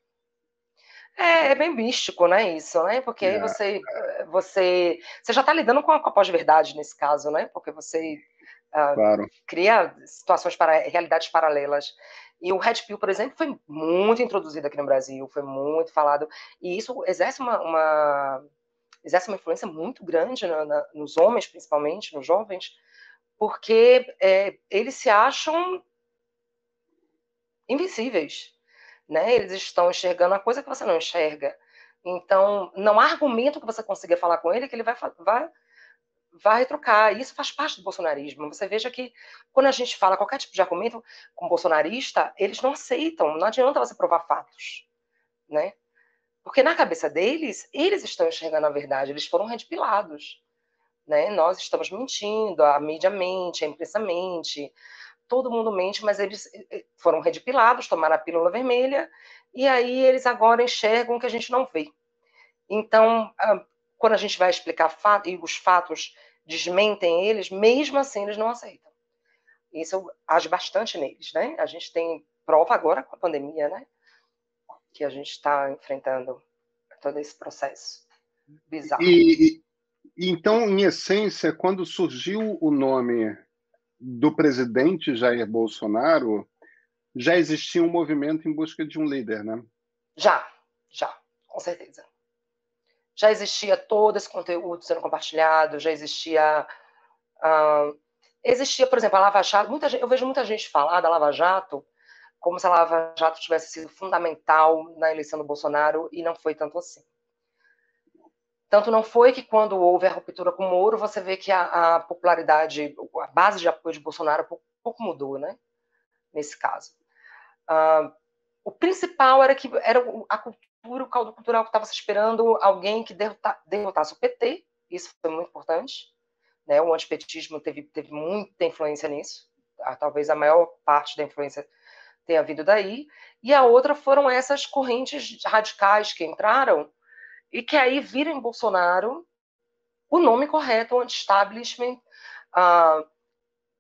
É bem místico, né, isso, né? Porque aí É, você já está lidando com a pós-verdade nesse caso, né? Porque você ah, claro. cria situações para realidades paralelas. E o Red Pill, por exemplo, foi muito introduzido aqui no Brasil, foi muito falado, e isso exerce uma influência muito grande nos homens, principalmente, nos jovens, porque eles se acham invisíveis, né? Eles estão enxergando a coisa que você não enxerga. Então, não há argumento que você consiga falar com ele que ele vai retrucar. E isso faz parte do bolsonarismo. Você veja que quando a gente fala qualquer tipo de argumento com bolsonarista, eles não aceitam. Não adianta você provar fatos, né? Porque na cabeça deles, eles estão enxergando a verdade. Eles foram redipilados, né? Nós estamos mentindo, a mídia mente, a imprensa mente, todo mundo mente, mas eles foram redipilados, tomaram a pílula vermelha, e aí eles agora enxergam o que a gente não vê. Então, quando a gente vai explicar fato, e os fatos desmentem eles, mesmo assim eles não aceitam. Isso age bastante neles, né? A gente tem prova agora com a pandemia, né? Que a gente está enfrentando todo esse processo bizarro. E, então, em essência, quando surgiu o nome do presidente Jair Bolsonaro, já existia um movimento em busca de um líder, né? Já, já, com certeza. Já existia todo esse conteúdo sendo compartilhado, já existia. Uh, existia, por exemplo, a Lava Jato. Eu vejo muita gente falar da Lava Jato como se a Lava Jato tivesse sido fundamental na eleição do Bolsonaro, e não foi tanto assim. Tanto não foi que, quando houve a ruptura com o Moro, você vê que a popularidade, a base de apoio de Bolsonaro pouco mudou, né? Nesse caso. O principal era que era a cultura, o caldo cultural, que estava se esperando alguém que derrotasse o PT. Isso foi muito importante, né? O antipetismo teve muita influência nisso. Talvez a maior parte da influência tenha vindo daí. E a outra foram essas correntes radicais que entraram e que aí viram em Bolsonaro o nome correto, o anti-establishment,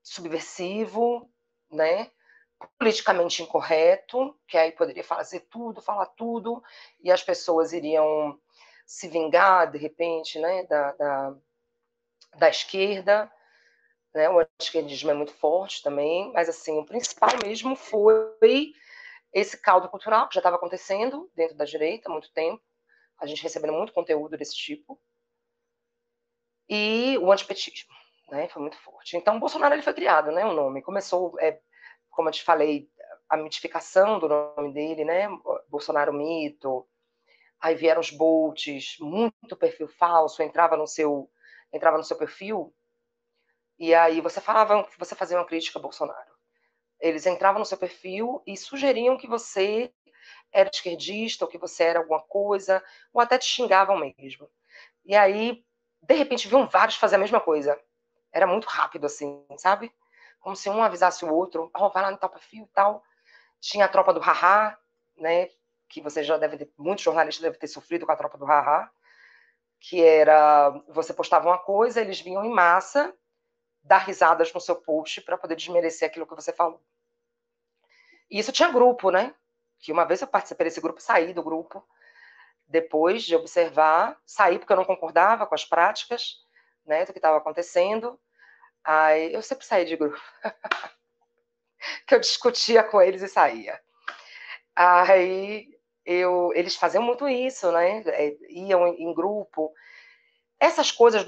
subversivo, né? Politicamente incorreto, que aí poderia fazer tudo, falar tudo, e as pessoas iriam se vingar, de repente, né, da esquerda. Né? O esquerdismo é muito forte também, mas assim, o principal mesmo foi esse caldo cultural que já estava acontecendo dentro da direita há muito tempo, a gente recebendo muito conteúdo desse tipo, e o antipetismo, né, foi muito forte. Então, o Bolsonaro ele foi criado, né, o nome. Começou, como eu te falei, a mitificação do nome dele, né, Bolsonaro mito, aí vieram os bolts, muito perfil falso, entrava no seu perfil, e aí você fazia uma crítica a Bolsonaro. Eles entravam no seu perfil e sugeriam que você era esquerdista, ou que você era alguma coisa, ou até te xingavam mesmo. E aí, de repente, viam vários fazer a mesma coisa. Era muito rápido, assim, sabe? Como se um avisasse o outro, vai lá no tal perfil e tal. Tinha a tropa do haha, né? Que você já deve ter, muitos jornalistas devem ter sofrido com a tropa do haha, que era, você postava uma coisa, eles vinham em massa dar risadas no seu post para poder desmerecer aquilo que você falou. E isso tinha grupo, né? Que uma vez eu participei desse grupo, saí do grupo, depois de observar, saí porque eu não concordava com as práticas, né, do que estava acontecendo. Aí eu sempre saí de grupo, que eu discutia com eles e saía. Aí eles faziam muito isso, né? Iam em grupo. Essas coisas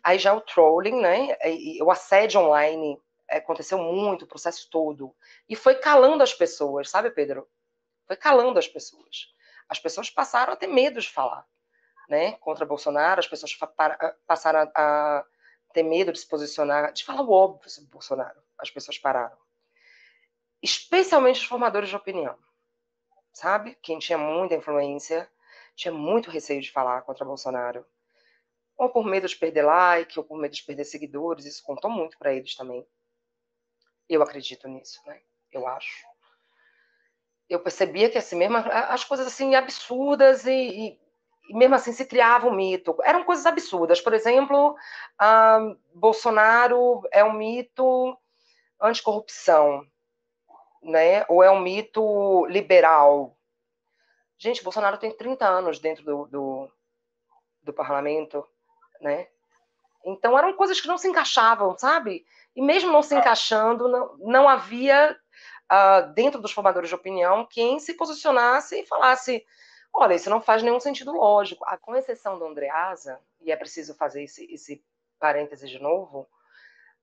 aí já é o trolling, né? O assédio online aconteceu muito, o processo todo. E foi calando as pessoas, sabe, Pedro? Foi calando as pessoas. As pessoas passaram a ter medo de falar, né? Contra Bolsonaro, as pessoas passaram a ter medo de se posicionar, de falar o óbvio sobre Bolsonaro. As pessoas pararam. Especialmente os formadores de opinião, sabe? Quem tinha muita influência, tinha muito receio de falar contra Bolsonaro. Ou por medo de perder like, ou por medo de perder seguidores, isso contou muito para eles também. Eu acredito nisso, né? Eu acho. Eu percebia que assim mesmo, as coisas assim absurdas e e mesmo assim se criava um mito. Eram coisas absurdas. Por exemplo, Bolsonaro é um mito anticorrupção, né? Ou é um mito liberal. Gente, Bolsonaro tem 30 anos dentro do parlamento, né? Então eram coisas que não se encaixavam, sabe? E mesmo não se encaixando, não havia dentro dos formadores de opinião quem se posicionasse e falasse: olha, isso não faz nenhum sentido lógico. Com exceção do Andreasa, e é preciso fazer esse parêntese de novo,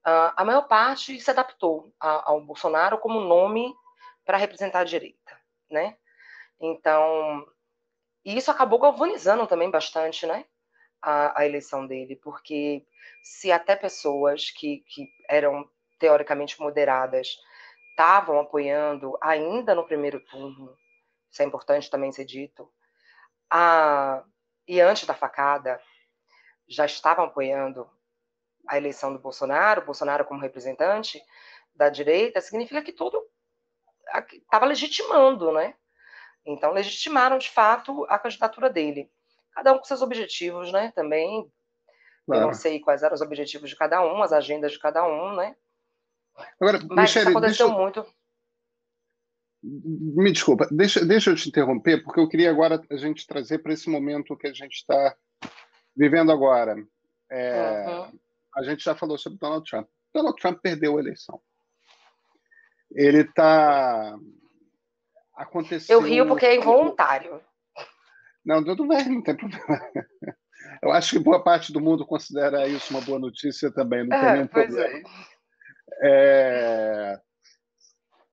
a maior parte se adaptou ao Bolsonaro como nome para representar a direita, né? Então, e isso acabou galvanizando também bastante, né? A eleição dele, porque se até pessoas que eram teoricamente moderadas estavam apoiando ainda no primeiro turno, isso é importante também ser dito, e antes da facada já estavam apoiando a eleição do Bolsonaro como representante da direita, significa que tudo estava legitimando, né? Então, legitimaram, de fato, a candidatura dele. Cada um com seus objetivos, né? Também, claro. Eu não sei quais eram os objetivos de cada um, as agendas de cada um, né? Agora, mas Michele, isso aconteceu muito. Me desculpa, deixa eu te interromper, porque eu queria agora a gente trazer para esse momento que a gente está vivendo agora. A gente já falou sobre Donald Trump. Donald Trump perdeu a eleição. Ele está... Eu rio porque é involuntário. Não, tudo bem, não tem problema. Eu acho que boa parte do mundo considera isso uma boa notícia também, não tem nenhum problema.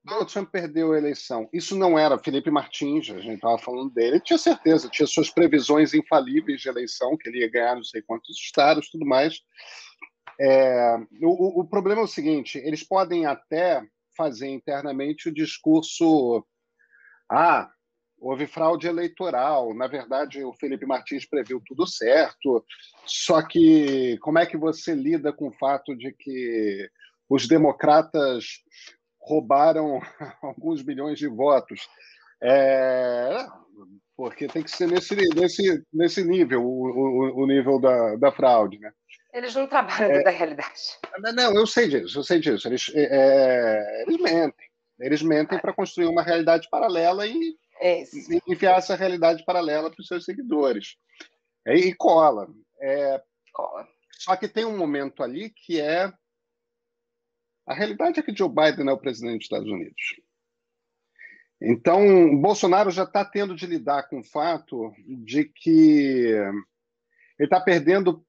Donald Trump perdeu a eleição. Isso não era Felipe Martins, a gente estava falando dele, tinha certeza, tinha suas previsões infalíveis de eleição, que ele ia ganhar não sei quantos estados, tudo mais. O problema é o seguinte, eles podem até fazer internamente o discurso houve fraude eleitoral, na verdade o Felipe Martins previu tudo certo, só que como é que você lida com o fato de que os democratas roubaram alguns bilhões de votos? Porque tem que ser nesse nível, o nível da fraude, né? Eles não trabalham da realidade. Não, eu sei disso. Eles mentem para construir uma realidade paralela e enfiar essa realidade paralela para os seus seguidores. E cola. Cola. Só que tem um momento ali que a realidade é que Joe Biden é o presidente dos Estados Unidos. Então, Bolsonaro já está tendo de lidar com o fato de que ele está perdendo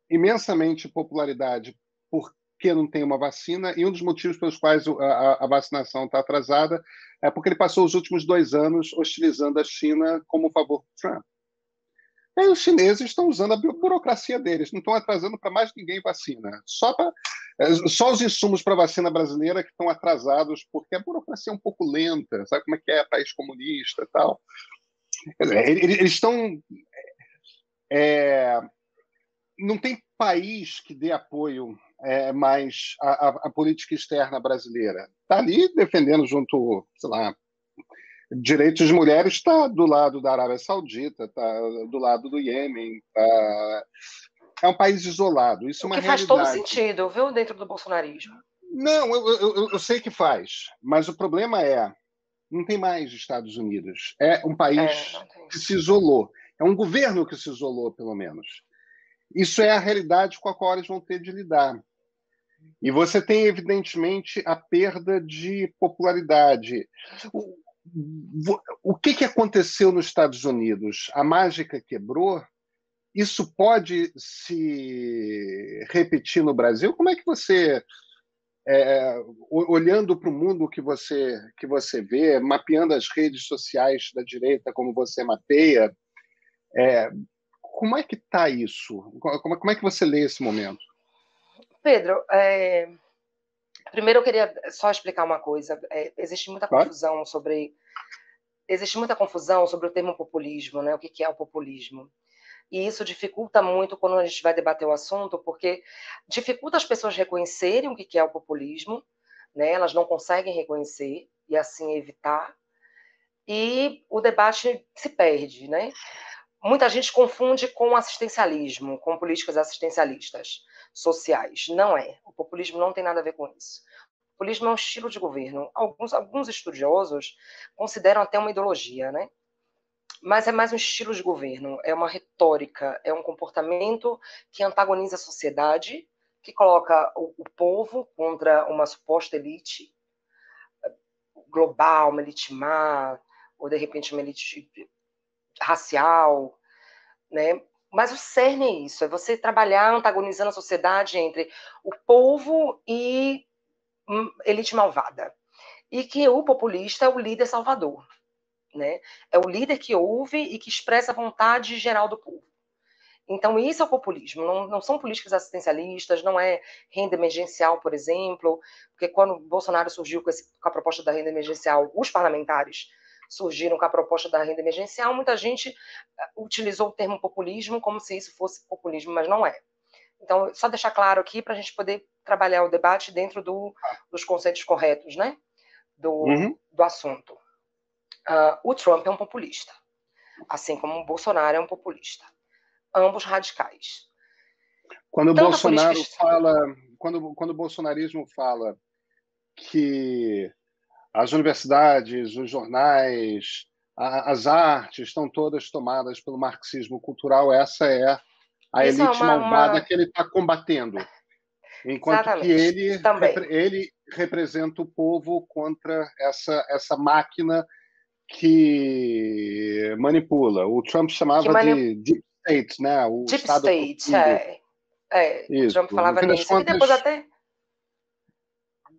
imensamente popularidade porque não tem uma vacina, e um dos motivos pelos quais a vacinação está atrasada é porque ele passou os últimos 2 anos hostilizando a China como favor do Trump. E aí os chineses estão usando a burocracia deles, não estão atrasando para mais ninguém vacina. Só os insumos para a vacina brasileira que estão atrasados, porque a burocracia é um pouco lenta, sabe como é que é país comunista e tal. Eles estão... não tem país que dê apoio mais à política externa brasileira. Está ali defendendo junto, sei lá, direitos de mulheres, está do lado da Arábia Saudita, está do lado do Iêmen, é um país isolado. Isso é uma realidade. Que faz todo sentido, viu, dentro do bolsonarismo. Não, eu sei que faz, mas o problema não tem mais Estados Unidos. É um país que se isolou. É um governo que se isolou, pelo menos. Isso é a realidade com a qual eles vão ter de lidar. E você tem, evidentemente, a perda de popularidade. O que aconteceu nos Estados Unidos? A mágica quebrou? Isso pode se repetir no Brasil? Como é que você, olhando para o mundo que você vê, mapeando as redes sociais da direita como você mapeia, como é que está isso? Como é que você lê esse momento? Pedro, primeiro eu queria só explicar uma coisa. Existe muita confusão sobre o termo populismo, né? O que é o populismo? E isso dificulta muito quando a gente vai debater o assunto, porque dificulta as pessoas reconhecerem o que é o populismo, né? Elas não conseguem reconhecer e assim evitar, e o debate se perde, né? muita gente confunde com assistencialismo, com políticas assistencialistas sociais. Não é. O populismo não tem nada a ver com isso. O populismo é um estilo de governo. Alguns estudiosos consideram até uma ideologia, né? Mas é mais um estilo de governo, é uma retórica, é um comportamento que antagoniza a sociedade, que coloca o povo contra uma suposta elite global, uma elite má, ou de repente uma elite racial, né? Mas o cerne é isso, é você trabalhar antagonizando a sociedade entre o povo e elite malvada. E que o populista é o líder salvador, né? É o líder que ouve e que expressa a vontade geral do povo. Então, isso é o populismo, não são políticas assistencialistas, não é renda emergencial, por exemplo, porque quando Bolsonaro surgiu com a proposta da renda emergencial, os parlamentares surgiram com a proposta da renda emergencial, muita gente utilizou o termo populismo como se isso fosse populismo, mas não é. Então, só deixar claro aqui para a gente poder trabalhar o debate dentro dos conceitos corretos, né, do assunto. O Trump é um populista, assim como o Bolsonaro é um populista. Ambos radicais. Quando o Bolsonaro fala, quando o bolsonarismo fala que as universidades, os jornais, as artes estão todas tomadas pelo marxismo cultural, essa é a isso elite é malvada que ele está combatendo. Enquanto que ele representa o povo contra essa máquina que manipula. O Trump chamava de Deep State, né? O Deep Estado State, profundo. o Trump falava nisso. Contas, e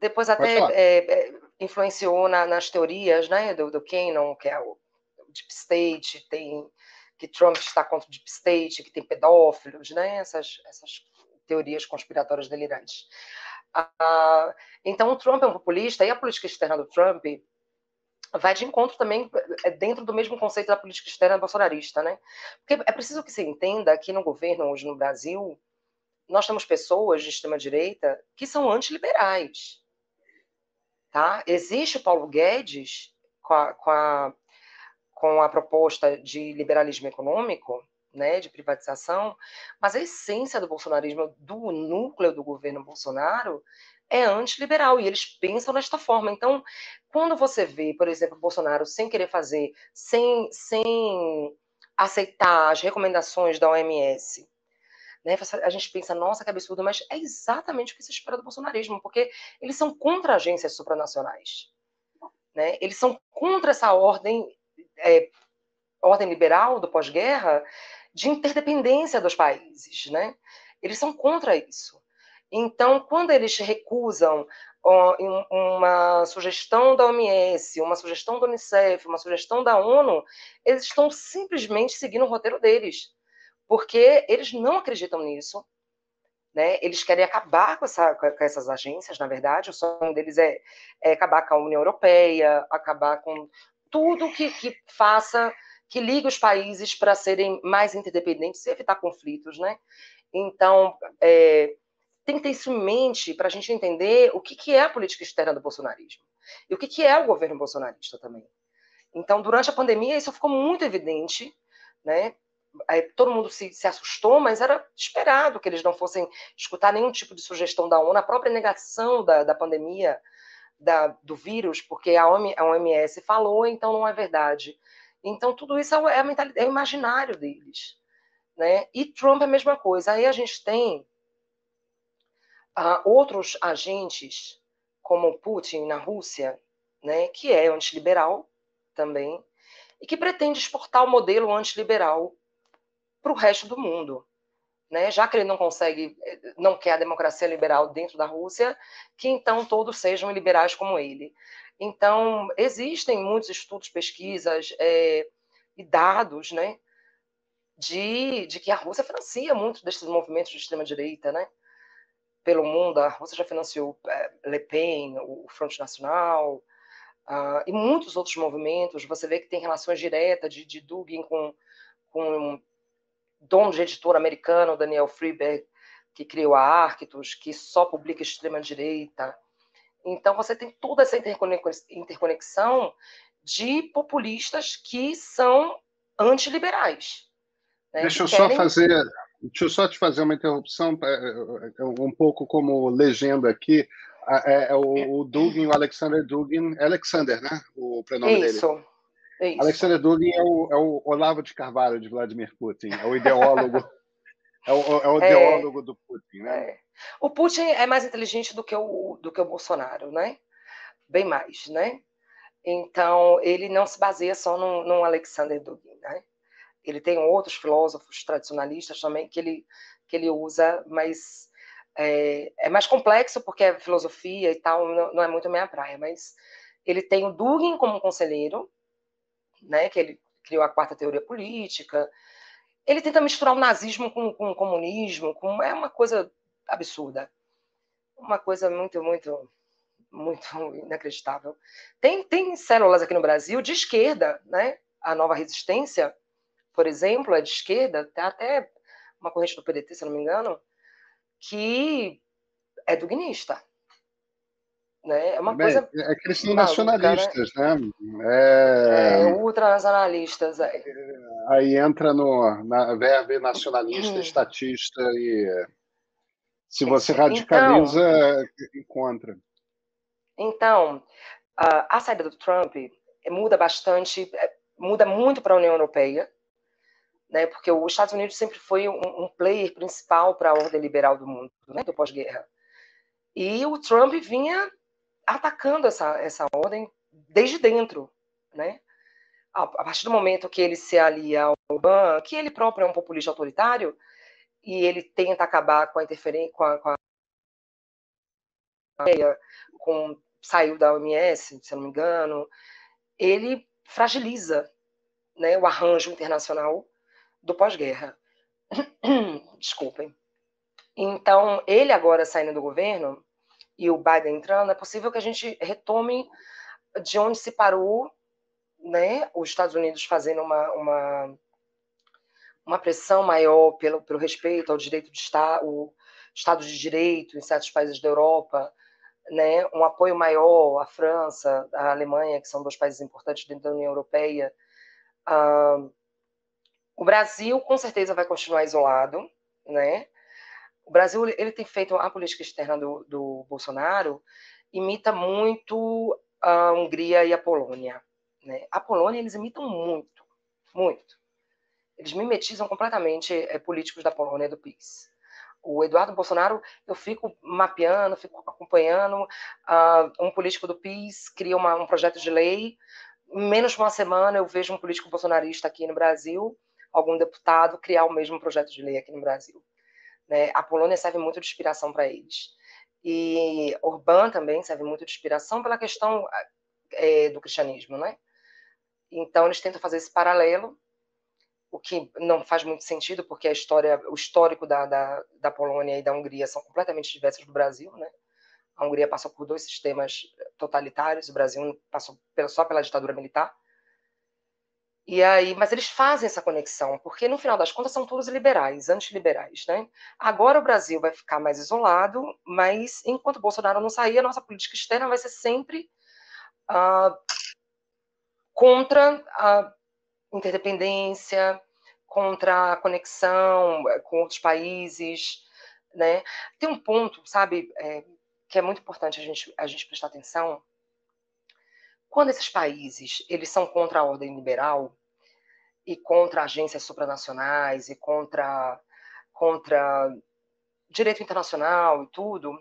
depois até influenciou nas teorias, né, do Cannon, que é o Deep State, que Trump está contra o Deep State, que tem pedófilos, né, essas teorias conspiratórias delirantes. Então, o Trump é um populista, e a política externa do Trump vai de encontro também dentro do mesmo conceito da política externa bolsonarista, né? Porque é preciso que se entenda que no governo hoje no Brasil, nós temos pessoas de extrema-direita que são antiliberais. Tá? Existe o Paulo Guedes com a proposta de liberalismo econômico, né, de privatização, mas a essência do bolsonarismo, do núcleo do governo Bolsonaro, é antiliberal, e eles pensam desta forma. Então, quando você vê, por exemplo, Bolsonaro sem querer fazer, sem aceitar as recomendações da OMS, né, a gente pensa, nossa, que absurdo, mas é exatamente o que se espera do bolsonarismo, porque eles são contra agências supranacionais. Né? Eles são contra essa ordem liberal do pós-guerra de interdependência dos países. Né? Eles são contra isso. Então, quando eles recusam uma sugestão da OMS, uma sugestão da Unicef, uma sugestão da ONU, eles estão simplesmente seguindo o roteiro deles, porque eles não acreditam nisso. Né? Eles querem acabar com essas agências, na verdade, o sonho deles é acabar com a União Europeia, acabar com tudo que faça, que ligue os países para serem mais interdependentes e evitar conflitos. Né? Então, tem que ter isso em mente para a gente entender o que é a política externa do bolsonarismo e o que é o governo bolsonarista também. Então, durante a pandemia, isso ficou muito evidente, né? Todo mundo se assustou, mas era esperado que eles não fossem escutar nenhum tipo de sugestão da ONU, a própria negação da pandemia, do vírus, porque a OMS falou, então não é verdade. Então, tudo isso é a mentalidade, é o imaginário deles. Né? E Trump é a mesma coisa. Aí a gente tem outros agentes, como Putin na Rússia, né, que é antiliberal também, e que pretende exportar o modelo antiliberal para o resto do mundo. Né? Já que ele não quer a democracia liberal dentro da Rússia, que então todos sejam liberais como ele. Então, existem muitos estudos, pesquisas e dados, né, de que a Rússia financia muitos desses movimentos de extrema-direita, né, pelo mundo. A Rússia já financiou Le Pen, o Front Nacional, e muitos outros movimentos. Você vê que tem relações diretas de Dugin com dono de editora americano, Daniel Friedberg, que criou a Arctus, que só publica extrema-direita. Então, você tem toda essa interconexão de populistas que são antiliberais. né, que Deixa eu só querem... fazer, deixa eu só te fazer uma interrupção, um pouco como legenda aqui. O Dugin, o Alexander Dugin, é Alexander, né? O prenome dele. Isso, isso. Alexander Dugin é o Olavo de Carvalho de Vladimir Putin, é o ideólogo, é o É, ideólogo do Putin, né? é. O Putin é mais inteligente do que o Bolsonaro, né? Bem mais, né? Então, ele não se baseia só num Alexander Dugin, né? Ele tem outros filósofos tradicionalistas também que ele usa, mas é mais complexo porque é filosofia e tal, não é muito a minha praia, mas ele tem o Dugin como conselheiro, né, que ele criou a quarta teoria política. Ele tenta misturar o nazismo com o comunismo, é uma coisa absurda, uma coisa muito, muito, muito inacreditável. Tem células aqui no Brasil de esquerda, né? A Nova Resistência, por exemplo, é de esquerda, tem até uma corrente do PDT, se eu não me engano, que é dugnista, né? É uma Bem, coisa é que eles são maluca, né? nacionalistas, né? É, Ultranacionalistas. aí entra na verve nacionalista, estatista, e se você Isso. Então, radicaliza, encontra. então a saída do Trump muda bastante, muda muito para a União Europeia, né? Porque os Estados Unidos sempre foi um player principal para a ordem liberal do mundo, né? Do pós-guerra. E o Trump vinha atacando essa ordem desde dentro, né? A partir do momento que ele se alia ao Obama, que ele próprio é um populista autoritário, e ele tenta acabar com a interferência, saiu da OMS, se eu não me engano, ele fragiliza, né, o arranjo internacional do pós-guerra. Desculpem. Então, ele agora saindo do governo e o Biden entrando, é possível que a gente retome de onde se parou, né, os Estados Unidos fazendo uma pressão maior pelo respeito ao direito de Estado de Direito em certos países da Europa, né, um apoio maior à França, à Alemanha, que são dois países importantes dentro da União Europeia. O Brasil, com certeza, vai continuar isolado, né? O Brasil ele tem feito a política externa do Bolsonaro, imita muito a Hungria e a Polônia, né? A Polônia eles imitam muito, muito. Eles mimetizam completamente políticos da Polônia e do PiS. O Eduardo Bolsonaro, eu fico mapeando, fico acompanhando, um político do PiS cria um projeto de lei, em menos de uma semana eu vejo um político bolsonarista aqui no Brasil, algum deputado, criar o mesmo projeto de lei aqui no Brasil. Né? A Polônia serve muito de inspiração para eles. E Orbán também serve muito de inspiração pela questão do cristianismo. Né? Então eles tentam fazer esse paralelo, o que não faz muito sentido, porque o histórico da Polônia e da Hungria são completamente diversos do Brasil. Né? A Hungria passou por dois sistemas totalitários, o Brasil passou só pela ditadura militar. E aí, mas eles fazem essa conexão, porque no final das contas são todos liberais, antiliberais, né? Agora o Brasil vai ficar mais isolado, mas enquanto o Bolsonaro não sair, a nossa política externa vai ser sempre contra a interdependência, contra a conexão com outros países, né? Tem um ponto, sabe, que é muito importante a gente prestar atenção. Quando esses países eles são contra a ordem liberal e contra agências supranacionais e contra direito internacional e tudo,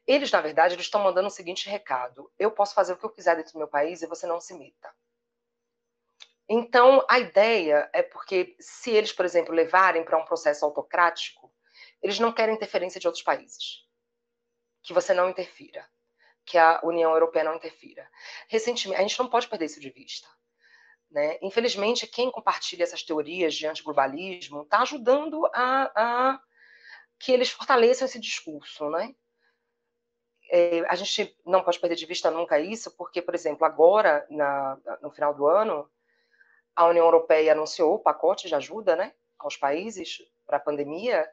eles, na verdade, eles estão mandando o seguinte recado: eu posso fazer o que eu quiser dentro do meu país e você não se meta. Então, a ideia é porque se eles, por exemplo, levarem para um processo autocrático, eles não querem interferência de outros países. Que você não interfira. Que a União Europeia não interfira. Recentemente, a gente não pode perder isso de vista. Né? Infelizmente, quem compartilha essas teorias de antiglobalismo está ajudando a que eles fortaleçam esse discurso. Né? A gente não pode perder de vista nunca isso, porque, por exemplo, agora, no final do ano, a União Europeia anunciou o pacote de ajuda, né, aos países para a pandemia,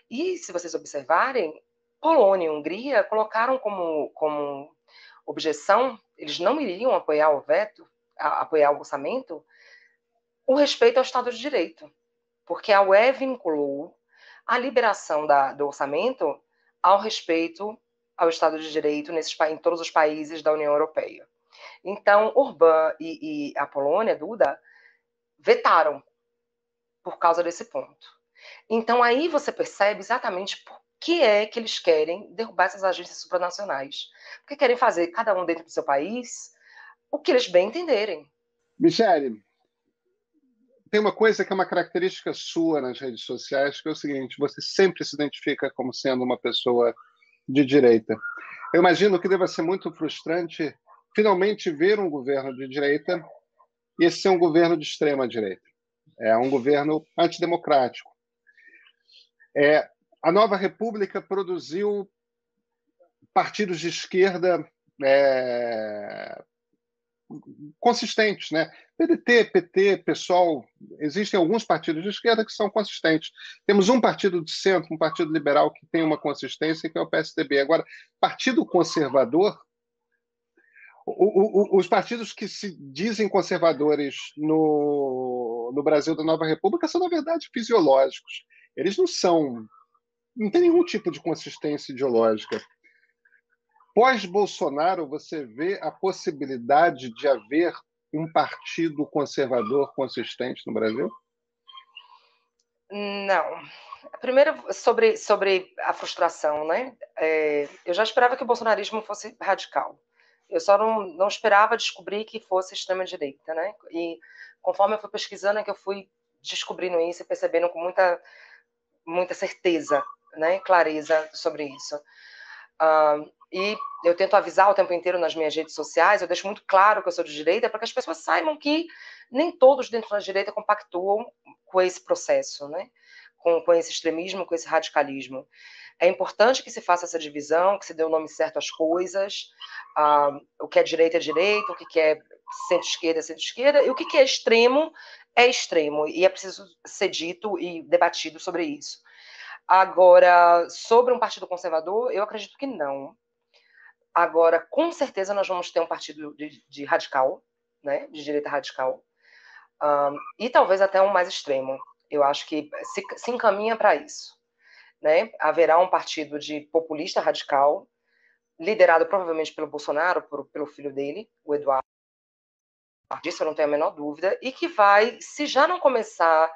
e se vocês observarem, Polônia e Hungria colocaram como objeção, eles não iriam apoiar o veto, apoiar o orçamento, o respeito ao Estado de Direito. porque a UE vinculou a liberação do orçamento ao respeito ao Estado de Direito em todos os países da União Europeia. Então, Orbán e a Polônia, Duda, vetaram por causa desse ponto. Então, aí você percebe exatamente por que é que eles querem derrubar essas agências supranacionais. Porque querem fazer, cada um dentro do seu país, o que eles bem entenderem. Michele, tem uma coisa que é uma característica sua nas redes sociais, que é o seguinte: você sempre se identifica como sendo uma pessoa de direita. Eu imagino que deva ser muito frustrante finalmente ver um governo de direita e esse ser um governo de extrema direita. É um governo antidemocrático. A Nova República produziu partidos de esquerda consistentes, né? PDT, PT, PSOL, existem alguns partidos de esquerda que são consistentes. Temos um partido de centro, um partido liberal que tem uma consistência, que é o PSDB. Agora, partido conservador, os partidos que se dizem conservadores no Brasil da Nova República são, na verdade, fisiológicos. Eles não têm nenhum tipo de consistência ideológica. Pós-Bolsonaro, você vê a possibilidade de haver um partido conservador consistente no Brasil? Não. Primeiro, sobre a frustração, né? Eu já esperava que o bolsonarismo fosse radical. Eu só não esperava descobrir que fosse extrema-direita, né? E conforme eu fui pesquisando, é que eu fui descobrindo isso e percebendo com muita certeza, né? Clareza sobre isso. E eu tento avisar o tempo inteiro nas minhas redes sociais, eu deixo muito claro que eu sou de direita, para que as pessoas saibam que nem todos dentro da direita compactuam com esse processo, né? Com esse extremismo, com esse radicalismo. É importante que se faça essa divisão, que se dê o nome certo às coisas, o que é direita, o que é centro-esquerda, e o que é extremo, e é preciso ser dito e debatido sobre isso. Agora, sobre um partido conservador, eu acredito que não. Agora, com certeza, nós vamos ter um partido de radical, né, de direita radical, e talvez até um mais extremo. Eu acho que se encaminha para isso. Né? Haverá um partido de populista radical, liderado provavelmente pelo Bolsonaro, pelo filho dele, o Eduardo, disso eu não tenho a menor dúvida, e que vai, se já não começar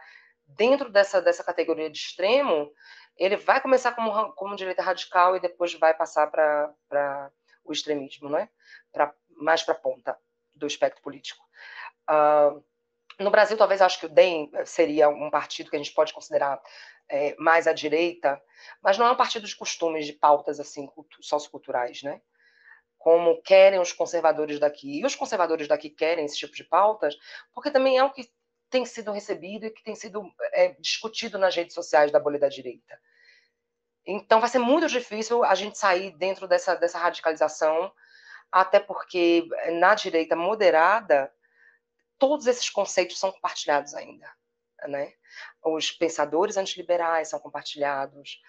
dentro dessa categoria de extremo, ele vai começar como direita radical e depois vai passar para o extremismo, né? Mais para a ponta do espectro político. No Brasil, talvez acho que o DEM seria um partido que a gente pode considerar mais à direita, mas não é um partido de costumes, de pautas assim socioculturais, né? Como querem os conservadores daqui. E os conservadores daqui querem esse tipo de pautas, porque também é o que tem sido recebido e que tem sido discutido nas redes sociais da bolha da direita. Então vai ser muito difícil a gente sair dentro dessa radicalização, até porque na direita moderada todos esses conceitos são compartilhados ainda, né? Os pensadores antiliberais são compartilhados,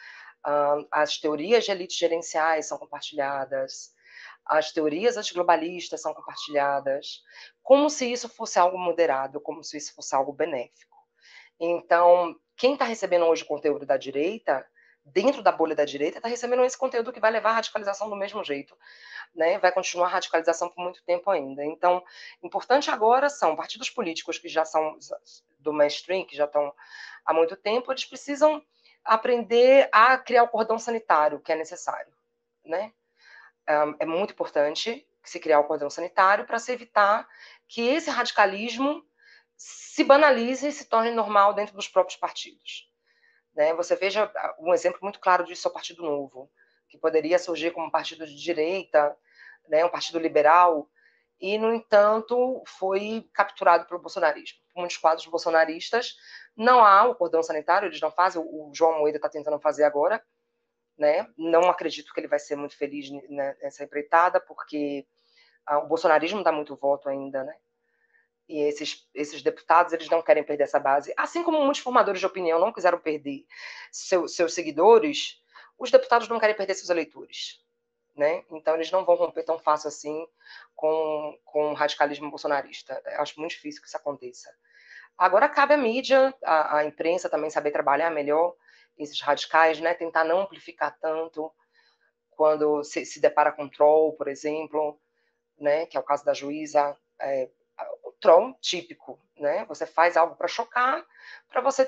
as teorias de elites gerenciais são compartilhadas, as teorias antiglobalistas são compartilhadas, como se isso fosse algo moderado, como se isso fosse algo benéfico. Então, quem está recebendo hoje o conteúdo da direita, dentro da bolha da direita, está recebendo esse conteúdo que vai levar à radicalização do mesmo jeito. Né, vai continuar a radicalização por muito tempo ainda. Então, importante agora são partidos políticos que já são do mainstream, que já estão há muito tempo, eles precisam aprender a criar o cordão sanitário que é necessário. Né? É muito importante se criar o cordão sanitário para se evitar que esse radicalismo se banalize e se torne normal dentro dos próprios partidos. Né? Você veja um exemplo muito claro disso é o Partido Novo, que poderia surgir como um partido de direita, né, um partido liberal, e, no entanto, foi capturado pelo bolsonarismo. Muitos quadros bolsonaristas não há o cordão sanitário, eles não fazem, o João Moedo está tentando fazer agora, né? Não acredito que ele vai ser muito feliz nessa empreitada, porque o bolsonarismo dá muito voto ainda, né? E esses deputados, eles não querem perder essa base. Assim como muitos formadores de opinião não quiseram perder seus seguidores, os deputados não querem perder seus eleitores. Né? Então, eles não vão romper tão fácil assim com o radicalismo bolsonarista. Eu acho muito difícil que isso aconteça. Agora cabe à mídia, à imprensa também saber trabalhar melhor esses radicais, né? Tentar não amplificar tanto quando se depara com troll, por exemplo, né? Que é o caso da juíza. O troll típico, né? Você faz algo para chocar, para você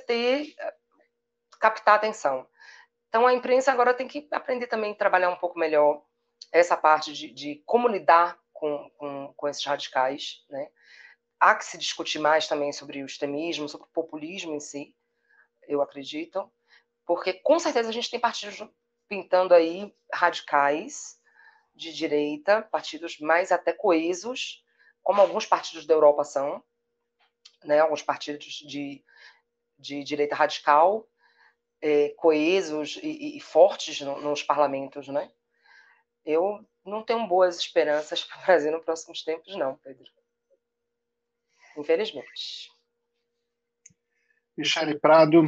captar atenção. Então a imprensa agora tem que aprender também a trabalhar um pouco melhor essa parte de como lidar com esses radicais, né? Há que se discutir mais também sobre o extremismo, sobre o populismo em si, eu acredito, porque com certeza a gente tem partidos pintando aí radicais de direita, partidos mais até coesos, como alguns partidos da Europa são, né? Alguns partidos de direita radical, coesos e fortes nos parlamentos, né? Eu não tenho boas esperanças para o Brasil nos próximos tempos, não, Pedro. Infelizmente. Michele Prado,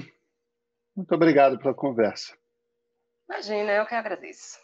muito obrigado pela conversa. Imagina, eu que agradeço.